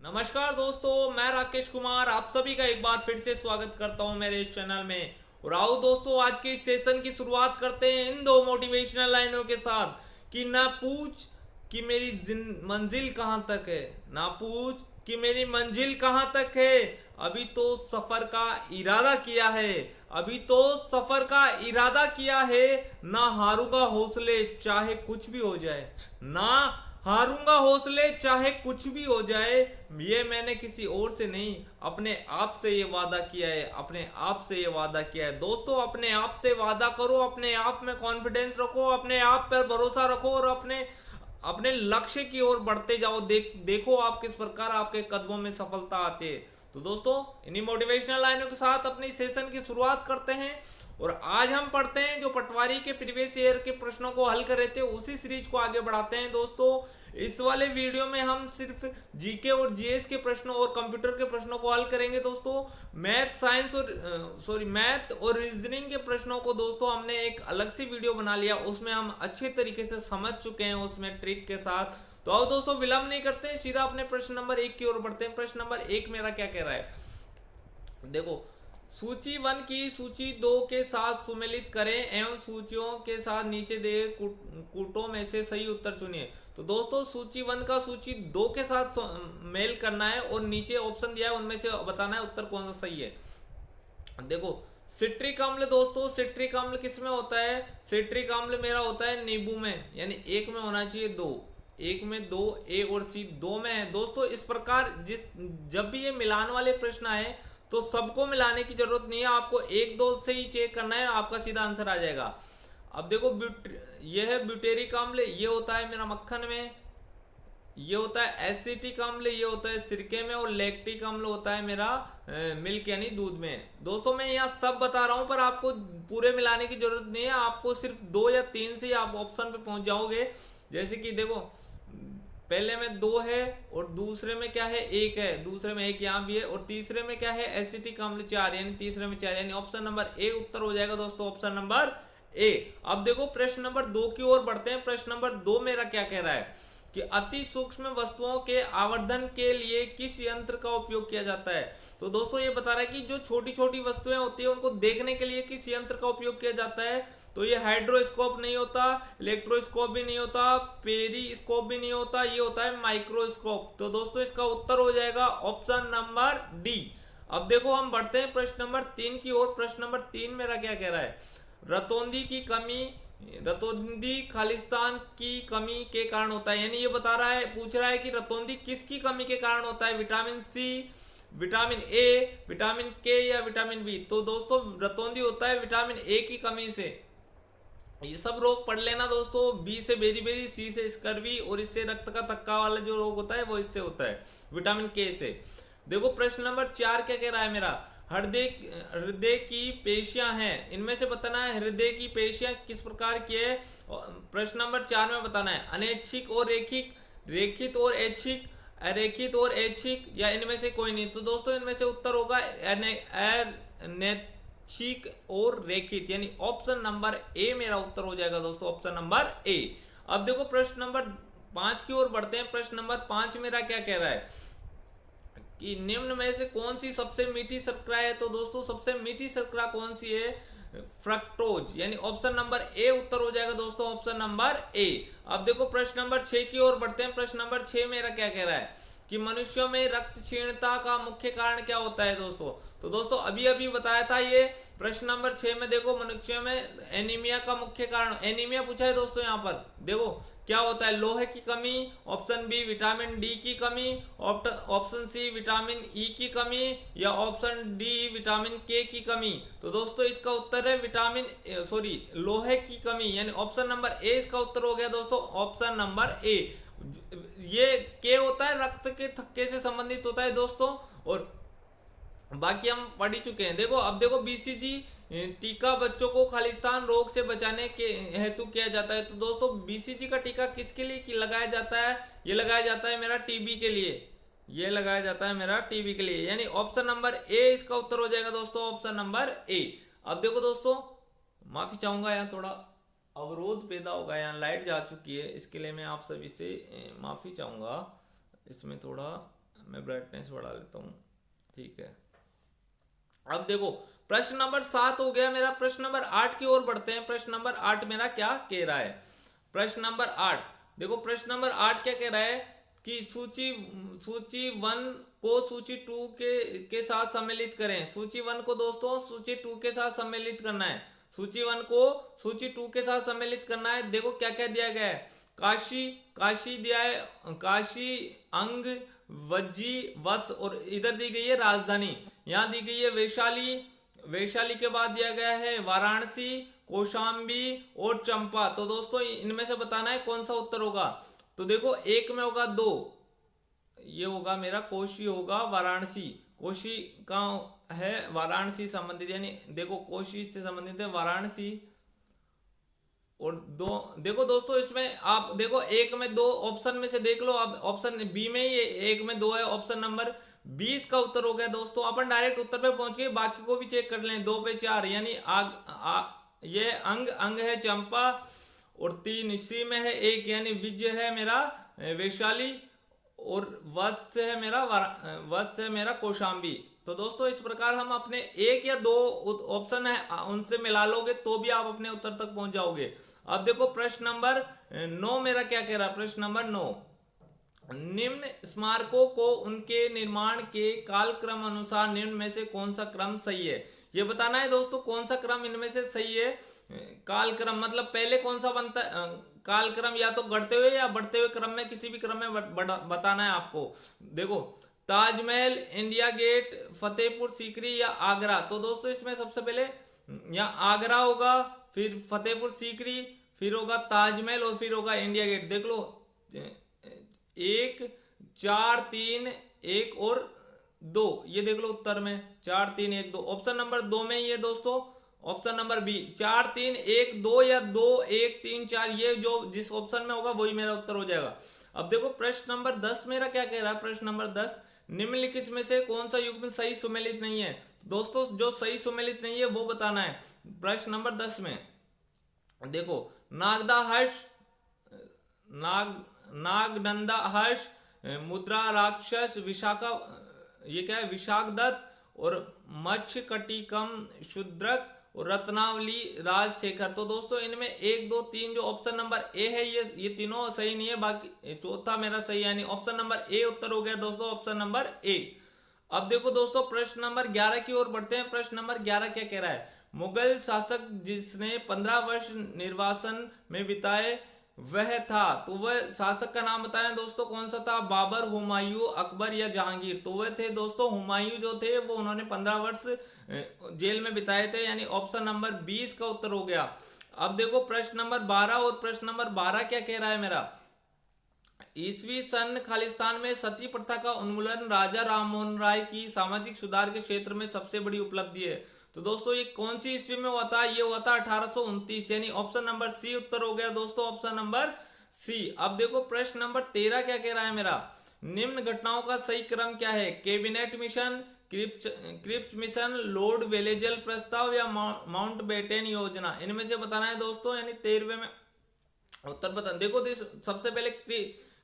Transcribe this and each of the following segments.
नमस्कार दोस्तों, मैं राकेश कुमार आप सभी का एक बार फिर से स्वागत करता हूं मेरे इस चैनल में। और आओ दोस्तों, आज के इस सेशन की शुरुआत करते हैं इन दो मोटिवेशनल लाइनों के साथ कि ना पूछ कि मेरी मंजिल कहां तक है, ना पूछ कि मेरी मंजिल कहां तक है। अभी तो सफर का इरादा किया है, अभी तो सफर का इरादा किया है। ना हारूंगा हौसले चाहे कुछ भी हो जाए, ना हारूंगा हौसले चाहे कुछ भी हो जाए। ये मैंने किसी और से नहीं, अपने आप से ये वादा किया है, अपने आप से ये वादा किया है। दोस्तों, अपने आप से वादा करो, अपने आप में कॉन्फिडेंस रखो, अपने आप पर भरोसा रखो और अपने अपने लक्ष्य की ओर बढ़ते जाओ। देखो आप किस प्रकार आपके कदमों में सफलता आती है। तो दोस्तों, इन्हीं मोटिवेशनल लाइनों के साथ अपनी सेशन की शुरुआत करते हैं। और आज हम पढ़ते हैं जो पटवारी के प्रीवियस ईयर के प्रश्नों को हल कर रहे थे, उसी सीरीज को आगे बढ़ाते हैं। दोस्तों, इस वाले वीडियो में हम सिर्फ जीके और जीएस के प्रश्नों और कंप्यूटर के प्रश्नों को हल करेंगे। दोस्तों, मैथ और रीजनिंग के प्रश्नों को दोस्तों हमने एक अलग से वीडियो बना लिया, उसमें हम अच्छे तरीके से समझ चुके हैं, उसमें ट्रिक के साथ। तो आओ दोस्तों, विलंब नहीं करते हैं, सीधा अपने प्रश्न नंबर 1 की ओर बढ़ते हैं। प्रश्न नंबर 1 मेरा क्या कह रहा है, देखो। सूची 1 की सूची 2 के साथ सुमेलित करें एवं सूचियों के साथ नीचे दिए कूटों में से सही उत्तर चुनिए। तो दोस्तों, सूची 1 का सूची 2 के साथ मेल करना है और नीचे ऑप्शन दिया है, उनमें से बताना है उत्तर कौन सा सही है। देखो, सिट्रिक अम्ल दोस्तों, सिट्रिक अम्ल किस में होता है? सिट्रिक अम्ल मेरा होता है नींबू में, यानी एक में होना चाहिए दो, एक में दो, ए और सी दो में है। दोस्तों, इस प्रकार जब भी ये मिलान वाले प्रश्न आए तो सबको मिलाने की जरूरत नहीं है, आपको एक दो से ही चेक करना है, आपका सीधा आंसर आ जाएगा। अब देखो, ये है ब्यूटेरिक अम्ल, ये होता है मेरा मक्खन में, ये होता है एसिटिक अम्ल, ये होता है सिरके में, और लैक्टिक अम्ल होता है मेरा मिल्क यानी दूध में। दोस्तों, मैं यहाँ सब बता रहा हूँ पर आपको पूरे मिलाने की जरूरत नहीं है, आपको सिर्फ 2 या 3 से ही आप ऑप्शन पे पहुंच जाओगे। जैसे कि देखो, पहले में 2 है और दूसरे में क्या है, 1 है, दूसरे में 1 यहाँ भी है, और तीसरे में क्या है, एसिटिक अम्ल 4, यानी तीसरे में 4, यानी ऑप्शन नंबर ए उत्तर हो जाएगा दोस्तों, ऑप्शन नंबर ए। अब देखो, प्रश्न नंबर 2 की ओर बढ़ते हैं। प्रश्न नंबर 2 मेरा क्या कह रहा है कि अति सूक्ष्म वस्तुओं के आवर्धन के लिए किस यंत्र का उपयोग किया जाता है। तो दोस्तों, ये बता रहा है कि जो छोटी छोटी वस्तुएं होती है उनको देखने के लिए किस यंत्र का उपयोग किया जाता है। तो ये हाइड्रोस्कोप नहीं होता, इलेक्ट्रोस्कोप भी नहीं होता, पेरिस्कोप भी नहीं होता, ये होता है माइक्रोस्कोप। तो दोस्तों, इसका उत्तर हो जाएगा ऑप्शन नंबर डी। अब देखो, हम बढ़ते हैं प्रश्न नंबर 3 की ओर। प्रश्न नंबर 3 मेरा क्या कह रहा है, रतौंधी की कमी, रतौंधी खालिस्तान की कमी के कारण होता है, यानी ये बता रहा है, पूछ रहा है कि रतौंधी किसकी कमी के कारण होता है, vitamin C, vitamin A, vitamin K या विटामिन बी। तो दोस्तों, रतौंधी होता है विटामिन ए की कमी से। ये सब रोग पढ़ लेना दोस्तों, बी से बेरी, सी से स्कर्वी, और इससे रक्त का थक्का वाला जो रोग होता है वो इससे होता है, विटामिन के से। देखो, प्रश्न नंबर 4 क्या कह रहा है मेरा, हृदय हृदय की पेशियां हैं, इनमें से बताना है हृदय की पेशियां किस प्रकार की है। प्रश्न नंबर 4 में बताना है अनैच्छिक और रेखिक, रेखित और ऐच्छिक, अरेखित और ऐच्छिक, या इनमें से कोई नहीं। तो दोस्तों, इनमें से उत्तर होगा अनैच्छिक और रेखित, यानी ऑप्शन नंबर ए मेरा उत्तर हो जाएगा दोस्तों, ऑप्शन नंबर ए। अब देखो, प्रश्न नंबर 5 की ओर बढ़ते हैं। प्रश्न नंबर 5 मेरा क्या कह रहा है कि निम्न में से कौन सी सबसे मीठी शर्करा है। तो दोस्तों, सबसे मीठी शर्करा कौन सी है, फ्रक्टोज, यानी ऑप्शन नंबर ए उत्तर हो जाएगा दोस्तों, ऑप्शन नंबर ए। अब देखो, प्रश्न नंबर 6 की ओर बढ़ते हैं। प्रश्न नंबर 6 मेरा क्या कह रहा है कि मनुष्यों में रक्त क्षीणता का मुख्य कारण क्या होता है दोस्तों। तो दोस्तों, अभी अभी बताया था ये। प्रश्न नंबर 6 में देखो, मनुष्यों में एनीमिया का मुख्य कारण, एनीमिया पूछा है दोस्तों यहाँ पर। देखो क्या होता है, लोहे की कमी, ऑप्शन बी विटामिन डी की कमी, ऑप्शन सी विटामिन ई की कमी, या ऑप्शन डी विटामिन के की कमी। तो दोस्तों, इसका उत्तर है लोहे की कमी, यानी ऑप्शन नंबर ए इसका उत्तर हो गया दोस्तों, ऑप्शन नंबर ए। ये के होता है रक्त के थक्के से संबंधित होता है दोस्तों, और बाकी हम पढ़ ही चुके हैं। देखो, अब देखो, बीसीजी टीका बच्चों को खालिस्तान रोग से बचाने के हेतु किया जाता है। तो दोस्तों, बीसीजी का टीका किसके लिए लगाया जाता है, ये लगाया जाता है मेरा टीबी के लिए, ये लगाया जाता है मेरा टीबी के लिए, यानी ऑप्शन नंबर ए इसका उत्तर हो जाएगा दोस्तों, ऑप्शन नंबर ए। अब देखो दोस्तों, माफी चाहूंगा, यहाँ थोड़ा अवरोध पैदा होगा, यहाँ लाइट जा चुकी है, इसके लिए मैं आप सभी से माफी चाहूंगा, इसमें थोड़ा मैं ब्राइटनेस बढ़ा लेता हूँ, ठीक है। अब देखो प्रश्न नंबर 7 हो गया मेरा। प्रश्न नंबर 8 की ओर बढ़ते हैं। प्रश्न नंबर 8 मेरा क्या कह रहा है? प्रश्न नंबर 8 देखो, प्रश्न नंबर 8 क्या कह रहा है कि सूची सूची 1 को सूची 2 के साथ सम्मिलित करें। सूची 1 को दोस्तों सूची 2 के साथ सम्मिलित करना है। सूची 1 को सूची 2 के साथ सम्मिलित करना है। देखो क्या क्या दिया गया है। काशी, काशी दिया है, काशी, अंग, वज्जी, वत्स, और इधर दी गई है राजधानी। यहाँ दी गई है वैशाली, वैशाली के बाद दिया गया है वाराणसी, कौशाम्बी और चंपा। तो दोस्तों इनमें से बताना है कौन सा उत्तर होगा। तो देखो एक में होगा 2, ये होगा मेरा कोशी होगा वाराणसी। कोशी का है वाराणसी संबंधित, यानी देखो कोशी से संबंधित है वाराणसी। और दो देखो दोस्तों इसमें आप देखो एक में 2 ऑप्शन में से देख लो। अब ऑप्शन बी में ही एक में 2 है, ऑप्शन नंबर 20 का उत्तर हो गया दोस्तों। अपन डायरेक्ट उत्तर पे पहुंच गए, बाकी को भी चेक कर लें। 2 पे 4 यानी ये अंग, अंग है चंपा, और 3 सी में है 1 यानी विजय है मेरा वैशाली, और वत्स है मेरा वत्स है मेरा कौशाम्बी। तो दोस्तों इस प्रकार हम अपने 1 या 2 ऑप्शन है उनसे मिला लोगे तो भी आप अपने उत्तर तक पहुंच जाओगे। अब देखो प्रश्न नंबर 9 मेरा क्या कह रहा है। प्रश्न नंबर 9, निम्न स्मारकों को उनके निर्माण के कालक्रम अनुसार निम्न में से कौन सा क्रम सही है, ये बताना है दोस्तों। कौन सा क्रम इनमें से सही है? कालक्रम मतलब पहले कौन सा बनता कालक्रम, या तो घटते हुए या बढ़ते हुए क्रम में, किसी भी क्रम में बताना है आपको। देखो ताजमहल, इंडिया गेट, फतेहपुर सीकरी या आगरा। तो दोस्तों इसमें सबसे पहले यहाँ आगरा होगा, फिर फतेहपुर सीकरी, फिर होगा ताजमहल, और फिर होगा इंडिया गेट। देख लो 1 4 3 1 और 2, ये देख लो उत्तर में 4 3 1 2। ऑप्शन नंबर 2 में ही है दोस्तों, ऑप्शन नंबर बी 4 3 1 2 या 2 1 3 4, ये जो जिस ऑप्शन में होगा वही मेरा उत्तर हो जाएगा। अब देखो प्रश्न नंबर 10 मेरा क्या कह रहा है। प्रश्न नंबर 10, निम्नलिखित में से कौन सा युग्म सही सुमेलित नहीं है। दोस्तों जो सही सुमेलित नहीं है वो बताना है। प्रश्न नंबर 10 में देखो नागदा हर्ष, नागनंदा हर्ष, मुद्रा राक्षस, विशाखा, ये क्या है विशाखदत्त, और मत्स्यकटिकम शूद्रक, और रत्नावली राजशेखर। तो दोस्तों इनमें 1 2 3 जो ऑप्शन नंबर ए है ये तीनों सही नहीं है, बाकी चौथा मेरा सही, यानी ऑप्शन नंबर ए उत्तर हो गया दोस्तों, ऑप्शन नंबर ए। अब देखो दोस्तों प्रश्न नंबर 11 की ओर बढ़ते हैं। प्रश्न नंबर 11 क्या कह रहा है। मुगल शासक जिसने 15 वर्ष निर्वासन में बिताए वह था। तो वह शासक का नाम बताना दोस्तों कौन सा था। बाबर, हुमायूं, अकबर या जहांगीर। तो वह थे दोस्तों हुमायूं जो थे वो उन्होंने 15 वर्ष जेल में बिताए थे, यानी ऑप्शन नंबर 20 का उत्तर हो गया। अब देखो प्रश्न नंबर 12, और प्रश्न नंबर 12 क्या कह रहा है मेरा। ईसवी सन खालिस्तान में सती प्रथा का उन्मूलन राजा राममोहन राय की सामाजिक सुधार के क्षेत्र में सबसे बड़ी उपलब्धि है। तो दोस्तों ये कौन सी ईस्वी में हुआ था। ये हुआ था 1829, यानी ऑप्शन नंबर सी उत्तर हो गया दोस्तों, ऑप्शन नंबर सी। अब देखो प्रश्न नंबर 13 क्या कह रहा है मेरा। निम्न घटनाओं का सही क्रम क्या है। Cabinet mission, Cripps mission, lord वेलेजल प्रस्ताव या माउंटबेटन योजना। इनमें से बताना है दोस्तों, यानी 13वें में उत्तर बता। देखो सबसे पहले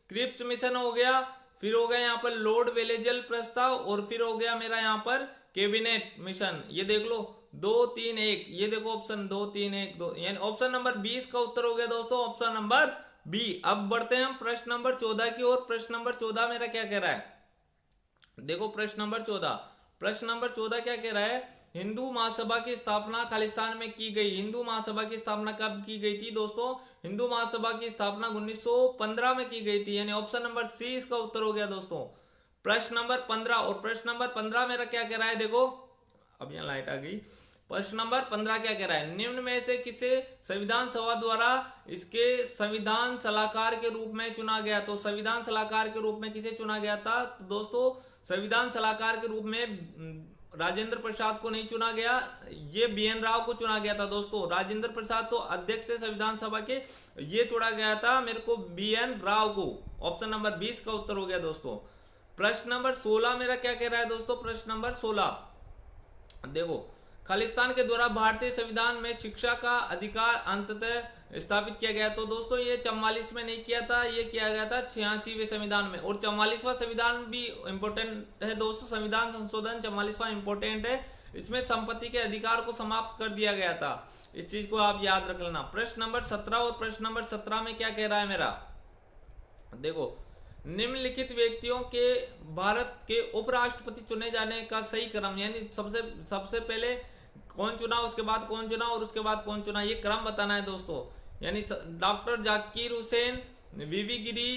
क्रिप्स मिशन हो गया, फिर हो गया यहाँ पर लॉर्ड वेलेजल प्रस्ताव, और फिर हो गया मेरा यहाँ पर कैबिनेट मिशन। ये देख लो 2 3 1, ये देखो ऑप्शन 2 3 1 2, यानी ऑप्शन नंबर 20 का उत्तर हो गया दोस्तों, ऑप्शन नंबर बी। अब बढ़ते हैं हम प्रश्न नंबर 14 की ओर। प्रश्न नंबर 14 मेरा क्या कह रहा है। देखो प्रश्न नंबर 14, प्रश्न नंबर 14 क्या कह रहा है। हिंदू महासभा की स्थापना खालिस्तान में की गई। हिंदू महासभा की स्थापना कब की गई थी दोस्तों। हिंदू महासभा की स्थापना 1915 में की गई थी, यानी ऑप्शन नंबर सी इसका उत्तर हो गया दोस्तों। प्रश्न नंबर 15, और प्रश्न नंबर 15 मेरा क्या कह रहा है। देखो अब यहाँ लाइट आ गई। प्रश्न नंबर 15 क्या कह रहा है। निम्न में से किसे संविधान सभा द्वारा इसके संविधान सलाहकार के रूप में चुना गया। तो संविधान सलाहकार के रूप में किसे चुना गया था। तो दोस्तों संविधान सलाहकार के रूप में राजेंद्र प्रसाद को नहीं चुना गया, ये BN राव को चुना गया था दोस्तों। राजेंद्र प्रसाद तो अध्यक्ष थे संविधान सभा के, ये चुना गया था मेरे को BN राव को। ऑप्शन नंबर 20 का उत्तर हो गया दोस्तों। प्रश्न नंबर 16 मेरा क्या कह रहा है दोस्तों। प्रश्न नंबर 16 देखो, खालिस्तान के द्वारा भारतीय संविधान में शिक्षा का अधिकार अंततः स्थापित किया गया। तो दोस्तों ये 44 में नहीं किया था, ये किया गया था 86वें संविधान में। और 44वां संविधान भी इंपॉर्टेंट है दोस्तों, संविधान संशोधन 44वां इंपॉर्टेंट है। इसमें संपत्ति के अधिकार को समाप्त कर दिया गया था, इस चीज को आप याद रख लेना। प्रश्न नंबर 17, और प्रश्न नंबर 17 में क्या कह रहा है मेरा, देखो, निम्नलिखित व्यक्तियों के भारत के उपराष्ट्रपति चुने जाने का सही क्रम, यानी सबसे पहले कौन चुना, उसके बाद कौन चुना और उसके बाद कौन चुना, ये क्रम बताना है दोस्तों। यानी डॉक्टर जाकिर हुसैन, वीवी गिरी,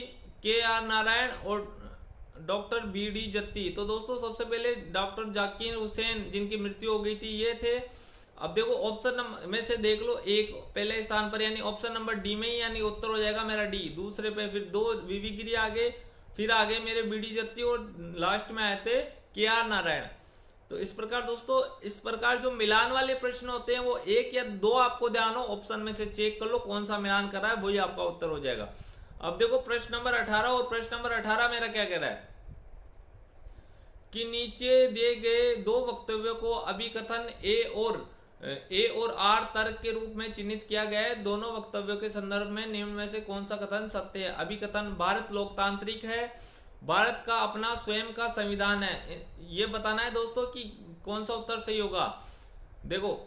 KR नारायण और डॉक्टर BD जत्ती। तो दोस्तों सबसे पहले डॉक्टर जाकिर हुसैन जिनकी मृत्यु हो गई थी, ये थे। अब देखो ऑप्शन में से देख लो, एक पहले स्थान पर यानी ऑप्शन नंबर डी में ही, यानी उत्तर हो जाएगा मेरा डी। दूसरे पे फिर 2 वीवी गिरी आगे, फिर आगे मेरे BD जत्ती और लास्ट में आए थे KR नारायण। तो इस प्रकार दोस्तों, इस प्रकार जो मिलान वाले प्रश्न होते हैं वो 1 या 2 आपको ध्यान हो, ऑप्शन में से चेक कर लो कौन सा मिलान कर रहा है, वही आपका उत्तर हो जाएगा। अब देखो प्रश्न नंबर 18, और प्रश्न नंबर 18 मेरा क्या कह रहा है कि नीचे दिए गए 2 वक्तव्यों को अभिकथन ए और आर तर्क के रूप में चिन्हित किया गया है। दोनों वक्तव्यों के संदर्भ में निम्न में से कौन सा कथन सत्य है। अभिकथन, भारत लोकतांत्रिक है, भारत का अपना स्वयं का संविधान है, ये बताना है दोस्तों कि कौन सा उत्तर सही होगा। देखो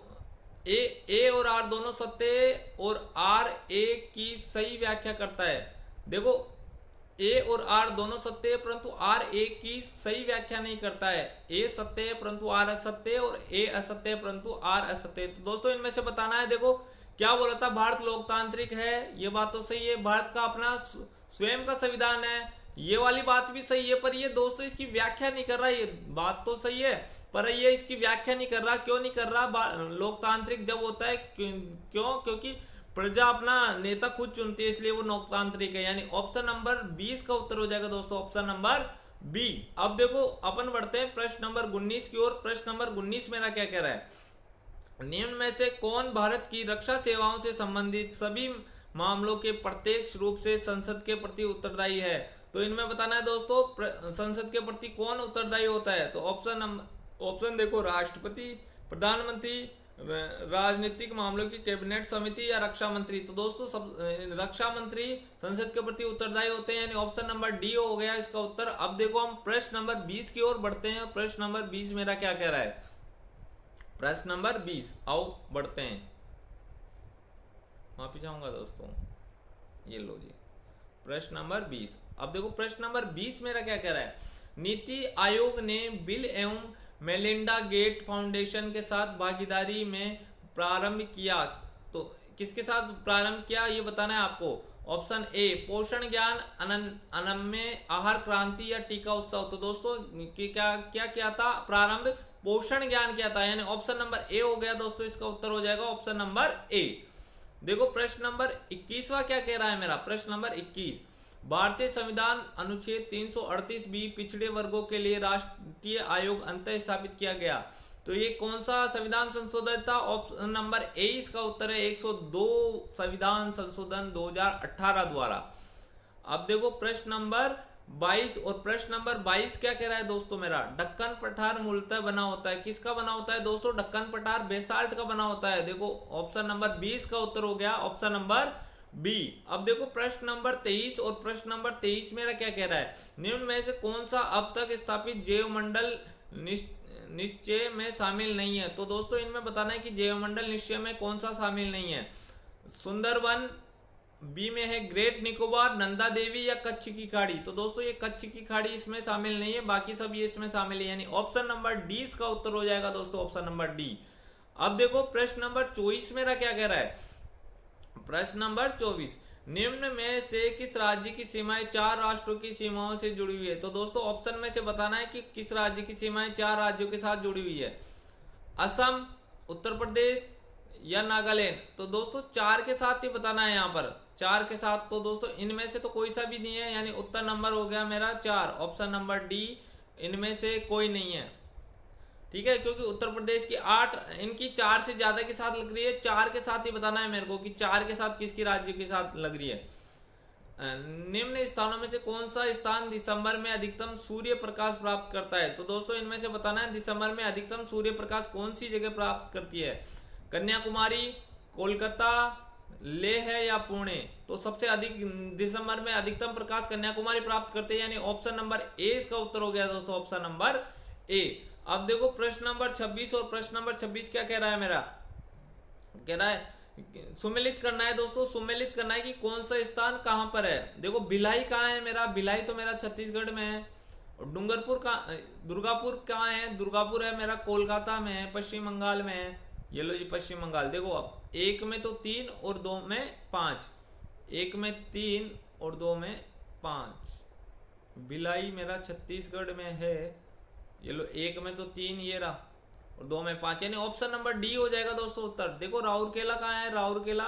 ए और आर दोनों सत्य है और आर ए की सही व्याख्या करता है। देखो ए और आर दोनों सत्य है परंतु आर ए की सही व्याख्या नहीं करता है। ए सत्य है परंतु आर असत्य है, और ए असत्य है परंतु आर असत्य है। तो दोस्तों इनमें से बताना है। देखो क्या बोला था, भारत लोकतांत्रिक है, ये बात तो सही है। भारत का अपना स्वयं का संविधान है, ये वाली बात भी सही है, पर ये दोस्तों इसकी व्याख्या नहीं कर रहा। ये बात तो सही है पर ये इसकी व्याख्या नहीं कर रहा। क्यों नहीं कर रहा? लोकतांत्रिक जब होता है क्यों? क्योंकि प्रजा अपना नेता खुद चुनती है, इसलिए वो लोकतांत्रिक है। यानी ऑप्शन नंबर 20 का उत्तर हो जाएगा दोस्तों, ऑप्शन नंबर बी। अब देखो अपन बढ़ते हैं प्रश्न नंबर 19 की ओर। प्रश्न नंबर 19 मेरा क्या कह रहा है, निम्न में से कौन भारत की रक्षा सेवाओं से संबंधित सभी मामलों के प्रत्यक्ष रूप से संसद के प्रति उत्तरदायी है। तो इनमें बताना है दोस्तों संसद के प्रति कौन उत्तरदायी होता है। तो ऑप्शन देखो, राष्ट्रपति, प्रधानमंत्री, राजनीतिक मामलों की कैबिनेट समिति या रक्षा मंत्री। तो दोस्तों सब रक्षा मंत्री संसद के प्रति उत्तरदायी होते हैं, यानी ऑप्शन नंबर डी हो गया इसका उत्तर। अब देखो हम प्रश्न नंबर 20 की ओर बढ़ते हैं। प्रश्न नंबर 20 मेरा क्या कह रहा है, प्रश्न नंबर 20, आओ बढ़ते हैं। माफी चाहूंगा दोस्तों, ये लो जी प्रश्न नंबर 20। अब देखो प्रश्न नंबर 20 मेरा क्या कह रहा है, नीति आयोग ने बिल एवं मेलिंडा गेट फाउंडेशन के साथ भागीदारी में प्रारंभ किया। तो किसके साथ प्रारंभ किया ये बताना है आपको। ऑप्शन ए पोषण ज्ञान, अनम्य आहार क्रांति या टीका उत्सव। तो दोस्तों क्या क्या किया था प्रारंभ, पोषण ज्ञान किया था, यानी ऑप्शन नंबर ए हो गया दोस्तों, इसका उत्तर हो जाएगा ऑप्शन नंबर ए। देखो प्रश्न नंबर 21वां क्या कह रहा है मेरा, प्रश्न नंबर 21, भारतीय संविधान अनुच्छेद 338 बी पिछड़े वर्गों के लिए राष्ट्रीय आयोग अंतः स्थापित किया गया। तो ये कौन सा संविधान संशोधन था, ऑप्शन नंबर ए इसका उत्तर है 102 संविधान संशोधन 2018 द्वारा। अब देखो प्रश्न नंबर 22, और प्रश्न नंबर 22 क्या कह रहा है दोस्तों मेरा, ढक्कन पठार मूलतः बना होता है, किसका बना होता है दोस्तों, ढक्कन पठार बेसाल्ट का बना होता है। देखो ऑप्शन नंबर 20 का उत्तर हो गया ऑप्शन नंबर बी। अब देखो प्रश्न नंबर 23, और प्रश्न नंबर 23 मेरा क्या कह रहा है, निम्न में से कौन सा अब तक स्थापित जैवमंडल निश्चय में शामिल नहीं है। तो दोस्तों इनमें बताना है कि जैवमंडल निश्चय में कौन सा शामिल नहीं है। सुंदरवन, बी में है ग्रेट निकोबार, नंदा देवी या कच्छ की खाड़ी। तो दोस्तों ये कच्छ की खाड़ी इसमें शामिल नहीं है, बाकी सब ये इसमें शामिल है, यानी ऑप्शन नंबर डी इसका उत्तर हो जाएगा दोस्तों, ऑप्शन नंबर डी। अब देखो प्रश्न नंबर 24 मेरा क्या कह रहा है, प्रश्न नंबर 24, निम्न में से किस राज्य की सीमाएं 4 राष्ट्रों की सीमाओं से जुड़ी हुई है। तो दोस्तों ऑप्शन में से बताना है कि किस राज्य की सीमाएं 4 राज्यों के साथ जुड़ी हुई है, असम, उत्तर प्रदेश या नागालैंड। तो दोस्तों 4 के साथ ही बताना है, यहाँ पर 4 के साथ। तो दोस्तों इनमें से तो कोई सा भी नहीं है, यानी उत्तर नंबर हो गया मेरा 4, ऑप्शन नंबर डी, इनमें से कोई नहीं है। ठीक है, क्योंकि उत्तर प्रदेश की 8, इनकी 4 से ज्यादा के साथ लग रही है, 4 के साथ ही बताना है मेरे को कि 4 के साथ किसकी राज्य के साथ लग रही है। निम्न स्थानों में से कौन सा स्थान दिसंबर में अधिकतम सूर्य प्रकाश प्राप्त करता है? तो दोस्तों इनमें से बताना है दिसंबर में अधिकतम सूर्य प्रकाश कौन सी जगह प्राप्त करती है। कन्याकुमारी, कोलकाता, लेह है या पुणे? तो सबसे अधिक दिसंबर में अधिकतम प्रकाश कन्याकुमारी प्राप्त करते हैं, यानी ऑप्शन नंबर ए इसका उत्तर हो गया दोस्तों, ऑप्शन नंबर ए। अब देखो प्रश्न नंबर 26 और प्रश्न नंबर 26 क्या कह रहा है मेरा, कह रहा है सुमेलित करना है दोस्तों, सुमेलित करना है कि कौन सा स्थान कहां पर है। देखो भिलाई कहाँ है मेरा, भिलाई तो मेरा छत्तीसगढ़ में है। और डूंगरपुर का दुर्गापुर कहाँ है, दुर्गापुर है मेरा कोलकाता में है, पश्चिम बंगाल में है। ये लो जी पश्चिम बंगाल। देखो अब एक में तो 3 और 2 में 5, एक में 3 और 2 में 5, भिलाई मेरा छत्तीसगढ़ में है। ये लो एक में तो 3 ये रहा और 2 में 5, यानी ऑप्शन नंबर डी हो जाएगा दोस्तों उत्तर। देखो राउरकेला कहाँ है, राउरकेला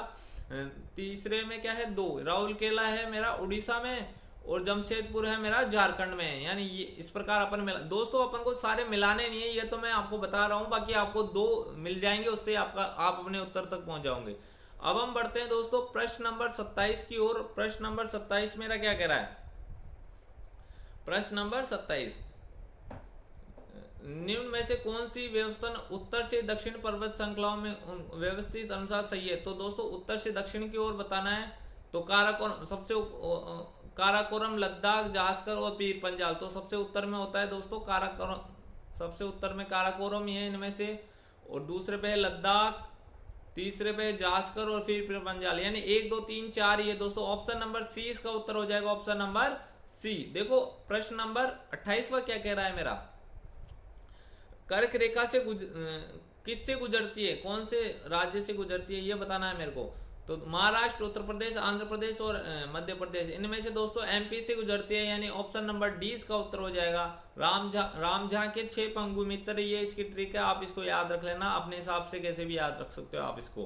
तीसरे में क्या है 2, राउरकेला है मेरा उड़ीसा में और जमशेदपुर है मेरा झारखंड में। यानी ये इस प्रकार अपन मिला दोस्तों, अपन को सारे मिलाने नहीं है, ये तो मैं आपको बता रहा हूँ, बाकी आपको 2 मिल जाएंगे, उससे आपका आप अपने उत्तर तक पहुंच जाओगे। अब हम बढ़ते हैं दोस्तों प्रश्न नंबर 27 की ओर। प्रश्न नंबर 27 मेरा क्या कह रहा है, प्रश्न नंबर 27, निम्न में से कौन सी व्यवस्था उत्तर से दक्षिण पर्वत श्रृंखलाओं में व्यवस्थित अनुसार सही है? तो दोस्तों उत्तर से दक्षिण की ओर बताना है, तो काराकोरम सबसे काराकोरम, लद्दाख, जास्कर और पीर पंजाल। तो सबसे उत्तर में होता है दोस्तों काराकोरम, सबसे उत्तर में काराकोरम ही है इनमें से, और दूसरे पे है लद्दाख, तीसरे पे जास्कर और फिर पीर पंजाल, यानी 1 2 3 4 ये दोस्तों ऑप्शन नंबर सी इसका उत्तर हो जाएगा, ऑप्शन नंबर सी। देखो प्रश्न नंबर 28वां क्या कह रहा है मेरा, कर्क रेखा से किससे गुजरती है, कौन से राज्य से गुजरती है, ये बताना है मेरे को। तो महाराष्ट्र, उत्तर प्रदेश, आंध्र प्रदेश और मध्य प्रदेश, इनमें से दोस्तों एमपी से गुजरती है, यानी ऑप्शन नंबर डी इसका उत्तर हो जाएगा। रामझा के 6 पंगु मित्र, ये इसकी ट्रिक है, आप इसको याद रख लेना अपने हिसाब से, कैसे भी याद रख सकते हो आप इसको।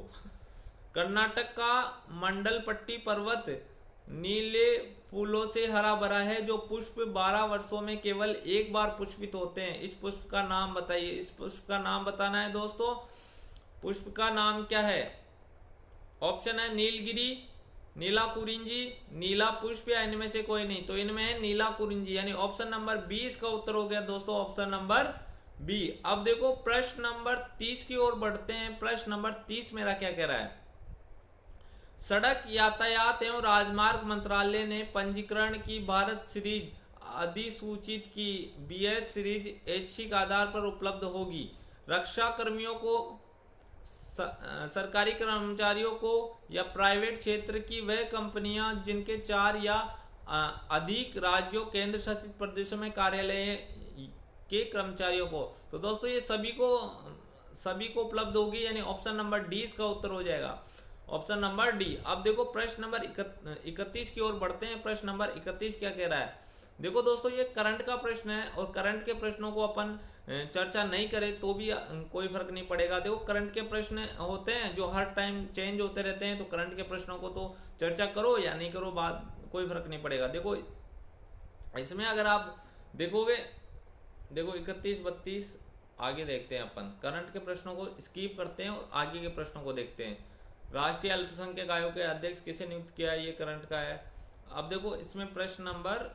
कर्नाटक का मंडल पट्टी पर्वत नीले फूलों से हरा भरा है, जो पुष्प 12 वर्षों में केवल एक बार पुष्पित होते हैं। इस पुष्प का नाम बताइए, इस पुष्प का नाम बताना है दोस्तों, पुष्प का नाम क्या है। ऑप्शन है नीलगिरी, नीला कुरिंजी, नीला पुष्प या इनमें से कोई नहीं। तो इनमें है नीला कुरिंजी, यानी ऑप्शन नंबर 20 का उत्तर हो गया दोस्तों, ऑप्शन नंबर बी। अब देखो प्रश्न नंबर 30 की ओर बढ़ते हैं। प्रश्न नंबर 30 मेरा क्या कह रहा है, सड़क यातायात एवं राजमार्ग मंत्रालय ने पंजीकरण की भारत सीरीज अधिसूचित की। बीएस सीरीज ऐच्छिक आधार पर उपलब्ध होगी। रक्षा कर्मियों को, सरकारी कर्मचारियों को या प्राइवेट क्षेत्र की वह कंपनियां जिनके 4 या अधिक राज्यों केंद्र शासित प्रदेशों में कार्यालय के कर्मचारियों को। तो दोस्तों ये सभी को उपलब्ध होगी, यानी ऑप्शन नंबर डी इसका उत्तर हो जाएगा, ऑप्शन नंबर डी। अब देखो प्रश्न नंबर 31 की ओर बढ़ते हैं। प्रश्न नंबर 31 क्या कह रहा है, देखो दोस्तों ये करंट का प्रश्न है, और करंट के प्रश्नों को अपन चर्चा नहीं करें तो भी कोई फर्क नहीं पड़ेगा। देखो करंट के प्रश्न होते हैं जो हर टाइम चेंज होते रहते हैं, तो करंट के प्रश्नों को तो चर्चा करो या नहीं करो, बात कोई फर्क नहीं पड़ेगा। देखो इसमें अगर आप देखोगे, देखो 31 32 आगे देखते हैं अपन, करंट के प्रश्नों को स्किप करते हैं और आगे के प्रश्नों को देखते हैं। राष्ट्रीय अल्पसंख्यक आयोग के अध्यक्ष किसे नियुक्त किया है, ये करंट का है। अब देखो इसमें प्रश्न नंबर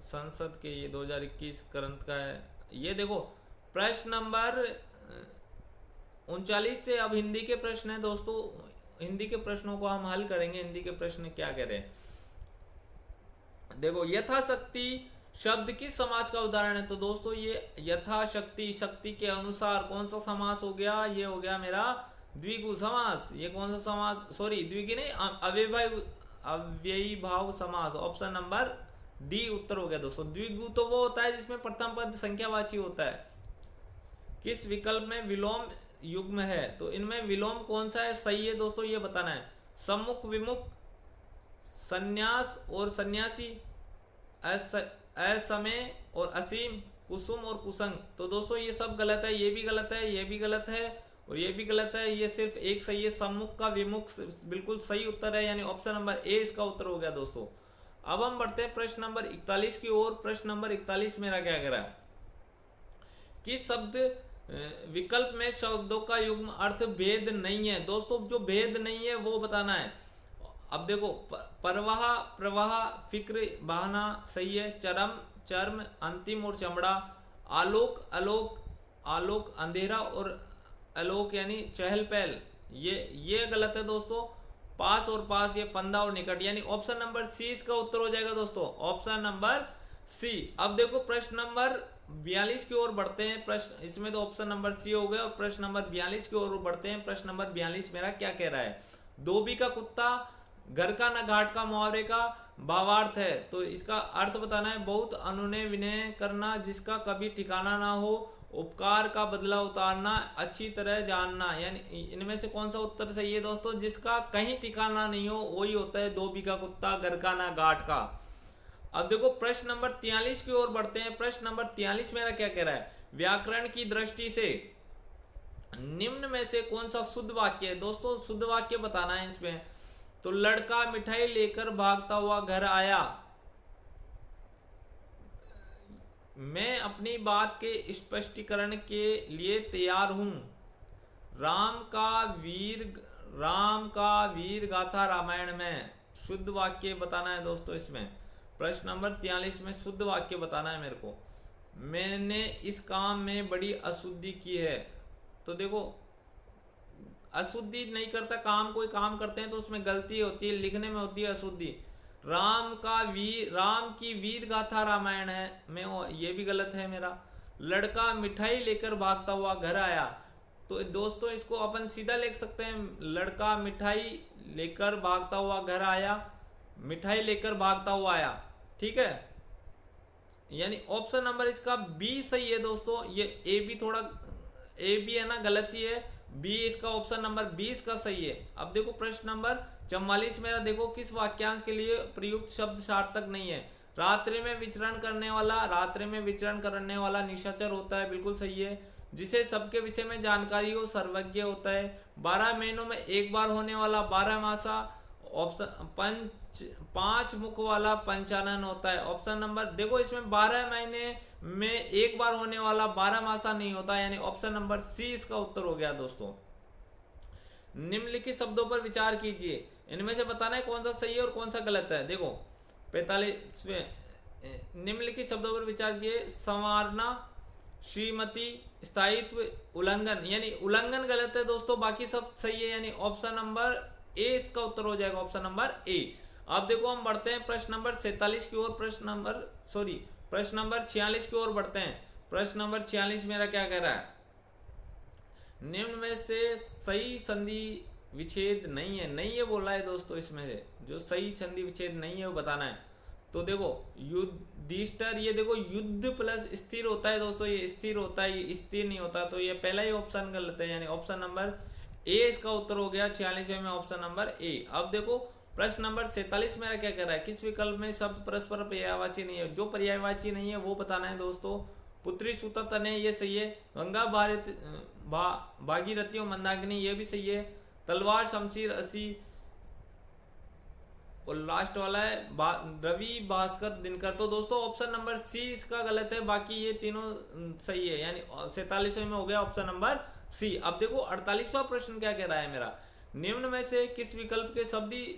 संसद के, ये 2021 करंट का है। ये देखो प्रश्न नंबर 39 से अब हिंदी के प्रश्न है दोस्तों, हिंदी के प्रश्नों को हम हल करेंगे। हिंदी के प्रश्न क्या कह रहे हैं, देखो यथाशक्ति शब्द किस समास का उदाहरण है। तो दोस्तों ये यथाशक्ति, शक्ति के अनुसार कौन सा समास हो गया, ये हो गया मेरा द्विगु समास। ये कौन सा समास, सॉरी द्विगु नहीं, अव्ययीभाव समास, ऑप्शन नंबर डी उत्तर हो गया दोस्तों। द्विगु तो वो होता है जिसमें प्रथम पद संख्यावाची होता है। किस विकल्प में विलोम युग्म है, तो इनमें विलोम कौन सा है सही है दोस्तों, ये बताना है। सम्मुख, विमुख, संन्यास और सन्यासी, असमय और असीम, कुसुम और कुसंग। तो दोस्तों ये सब गलत है, ये भी गलत है, ये भी गलत है और ये भी गलत है, ये सिर्फ एक सही है। सम्मुख का विमुख बिल्कुल सही उत्तर है, यानी ऑप्शन नंबर ए इसका उत्तर हो गया दोस्तों। अब हम बढ़ते हैं प्रश्न नंबर 41 की ओर। प्रश्न नंबर 41 मेरा क्या कह रहा है, किस शब्द विकल्प में शब्दों का युग्म अर्थ भेद नहीं है। दोस्तों जो भेद नहीं है वो बताना है। अब देखो परवाह, प्रवाह, फिक्र, बहाना सही है। चरम, चर्म, अंतिम और चमड़ा। आलोक, अलोक, आलोक अंधेरा और आलोक यानी चहल पहल, ये गलत है दोस्तों। पास और पास ये फंदा और निकट, यानी ऑप्शन नंबर सी इसका उत्तर हो जाएगा दोस्तों, ऑप्शन नंबर सी। अब देखो प्रश्न नंबर 42 की ओर बढ़ते हैं। प्रश्न इसमें तो ऑप्शन नंबर सी हो गया, और प्रश्न नंबर 42 की ओर बढ़ते हैं। प्रश्न नंबर 42 मेरा क्या कह रहा है? धोबी का कुत्ता, घर का न घाट का, मुहावरे का भावार्थ है। तो इसका अर्थ बताना है, बहुत अनुनय विनय करना जिसका कभी ठिकाना ना हो, उपकार का बदला उतारना, अच्छी तरह जानना। यानी इनमें से कौन सा उत्तर सही है दोस्तों? जिसका कहीं ठिकाना नहीं हो वही होता है धोबी का कुत्ता, घर का ना घाट का। अब देखो प्रश्न नंबर 43 की ओर बढ़ते हैं। प्रश्न नंबर 43 मेरा क्या कह रहा है? व्याकरण की दृष्टि से निम्न में से कौन सा शुद्ध वाक्य है? दोस्तों शुद्ध वाक्य बताना है इसमें। तो लड़का मिठाई लेकर भागता हुआ घर आया। मैं अपनी बात के स्पष्टीकरण के लिए तैयार हूं। राम का वीर गाथा रामायण में। शुद्ध वाक्य बताना है दोस्तों इसमें। प्रश्न नंबर 43 में शुद्ध वाक्य बताना है मेरे को। मैंने इस काम में बड़ी अशुद्धि की है। तो देखो अशुद्धि नहीं करता, काम कोई काम करते हैं तो उसमें गलती होती है, लिखने में होती है अशुद्धि। राम की वीर गाथा रामायण है में ये भी गलत है मेरा। लड़का मिठाई लेकर भागता हुआ घर आया। तो दोस्तों इसको अपन सीधा लिख सकते हैं, लड़का मिठाई लेकर भागता हुआ घर आया, मिठाई लेकर भागता हुआ आया। ठीक है, यानी ऑप्शन नंबर इसका बी सही है दोस्तों। ये ए बी थोड़ा ए बी है ना, गलती है। बी इसका ऑप्शन नंबर 20 का सही है। अब देखो प्रश्न नंबर 44 मेरा देखो, किस वाक्यांश के लिए प्रयुक्त शब्द सार्थक नहीं है? रात्रि में विचरण करने वाला निशाचर होता है, बिल्कुल सही है। जिसे सबके विषय में जानकारी हो सर्वज्ञ होता है। 12 महीनों में एक बार होने वाला 12 मासा, ऑप्शन 5 मुख वाला पंचानन होता है। ऑप्शन नंबर देखो इसमें 12 महीने में एक बार होने वाला 12 मासा नहीं होता, यानी ऑप्शन नंबर सी इसका उत्तर हो गया दोस्तों। निम्नलिखित शब्दों पर विचार कीजिए, इनमें से बताना है कौन सा सही है और कौन सा गलत है। देखो 45वें निम्नलिखित शब्दों पर विचार किए। संवारना, श्रीमती, स्थायित्व, उल्लंघन, यानी उल्लंघन गलत है दोस्तों, बाकी सब सही है, यानी ऑप्शन नंबर ए इसका उत्तर हो जाएगा, ऑप्शन नंबर ए। अब देखो हम बढ़ते हैं प्रश्न नंबर 47 की ओर। प्रश्न नंबर 46 की ओर बढ़ते हैं। प्रश्न नंबर 46 मेरा क्या कह रहा है? निम्न में से सही संधि विच्छेद नहीं है, नहीं है बोला है दोस्तों। इसमें से जो सही संधि विच्छेद नहीं है वो बताना है। तो देखो युधिष्ठिर, ये देखो युद्ध प्लस स्थिर होता है दोस्तों, ये स्थिर होता है, ये स्थिर नहीं होता। तो ये पहला ही ऑप्शन गलत है, यानी ऑप्शन नंबर ए इसका उत्तर हो गया 46वें में, ऑप्शन नंबर ए। अब देखो प्रश्न नंबर 47 मेरा क्या कह रहा है? किस विकल्प में शब्द परस्पर पर्यायवाची नहीं है? जो पर्यायवाची नहीं है वो बताना है दोस्तों। पुत्री सुता तने, ये सही है। गंगा भागीरथी और मंदाकिनी, ये भी सही है। तलवार, शमशीर, असी, और लास्ट वाला है रवि, भास्कर, दिनकर। तो दोस्तों ऑप्शन नंबर सी इसका गलत है, बाकी ये तीनों सही है, यानी 47वें में हो गया ऑप्शन नंबर सी। अब देखो 48वां प्रश्न क्या कह रहा है मेरा? निम्न में से किस विकल्प के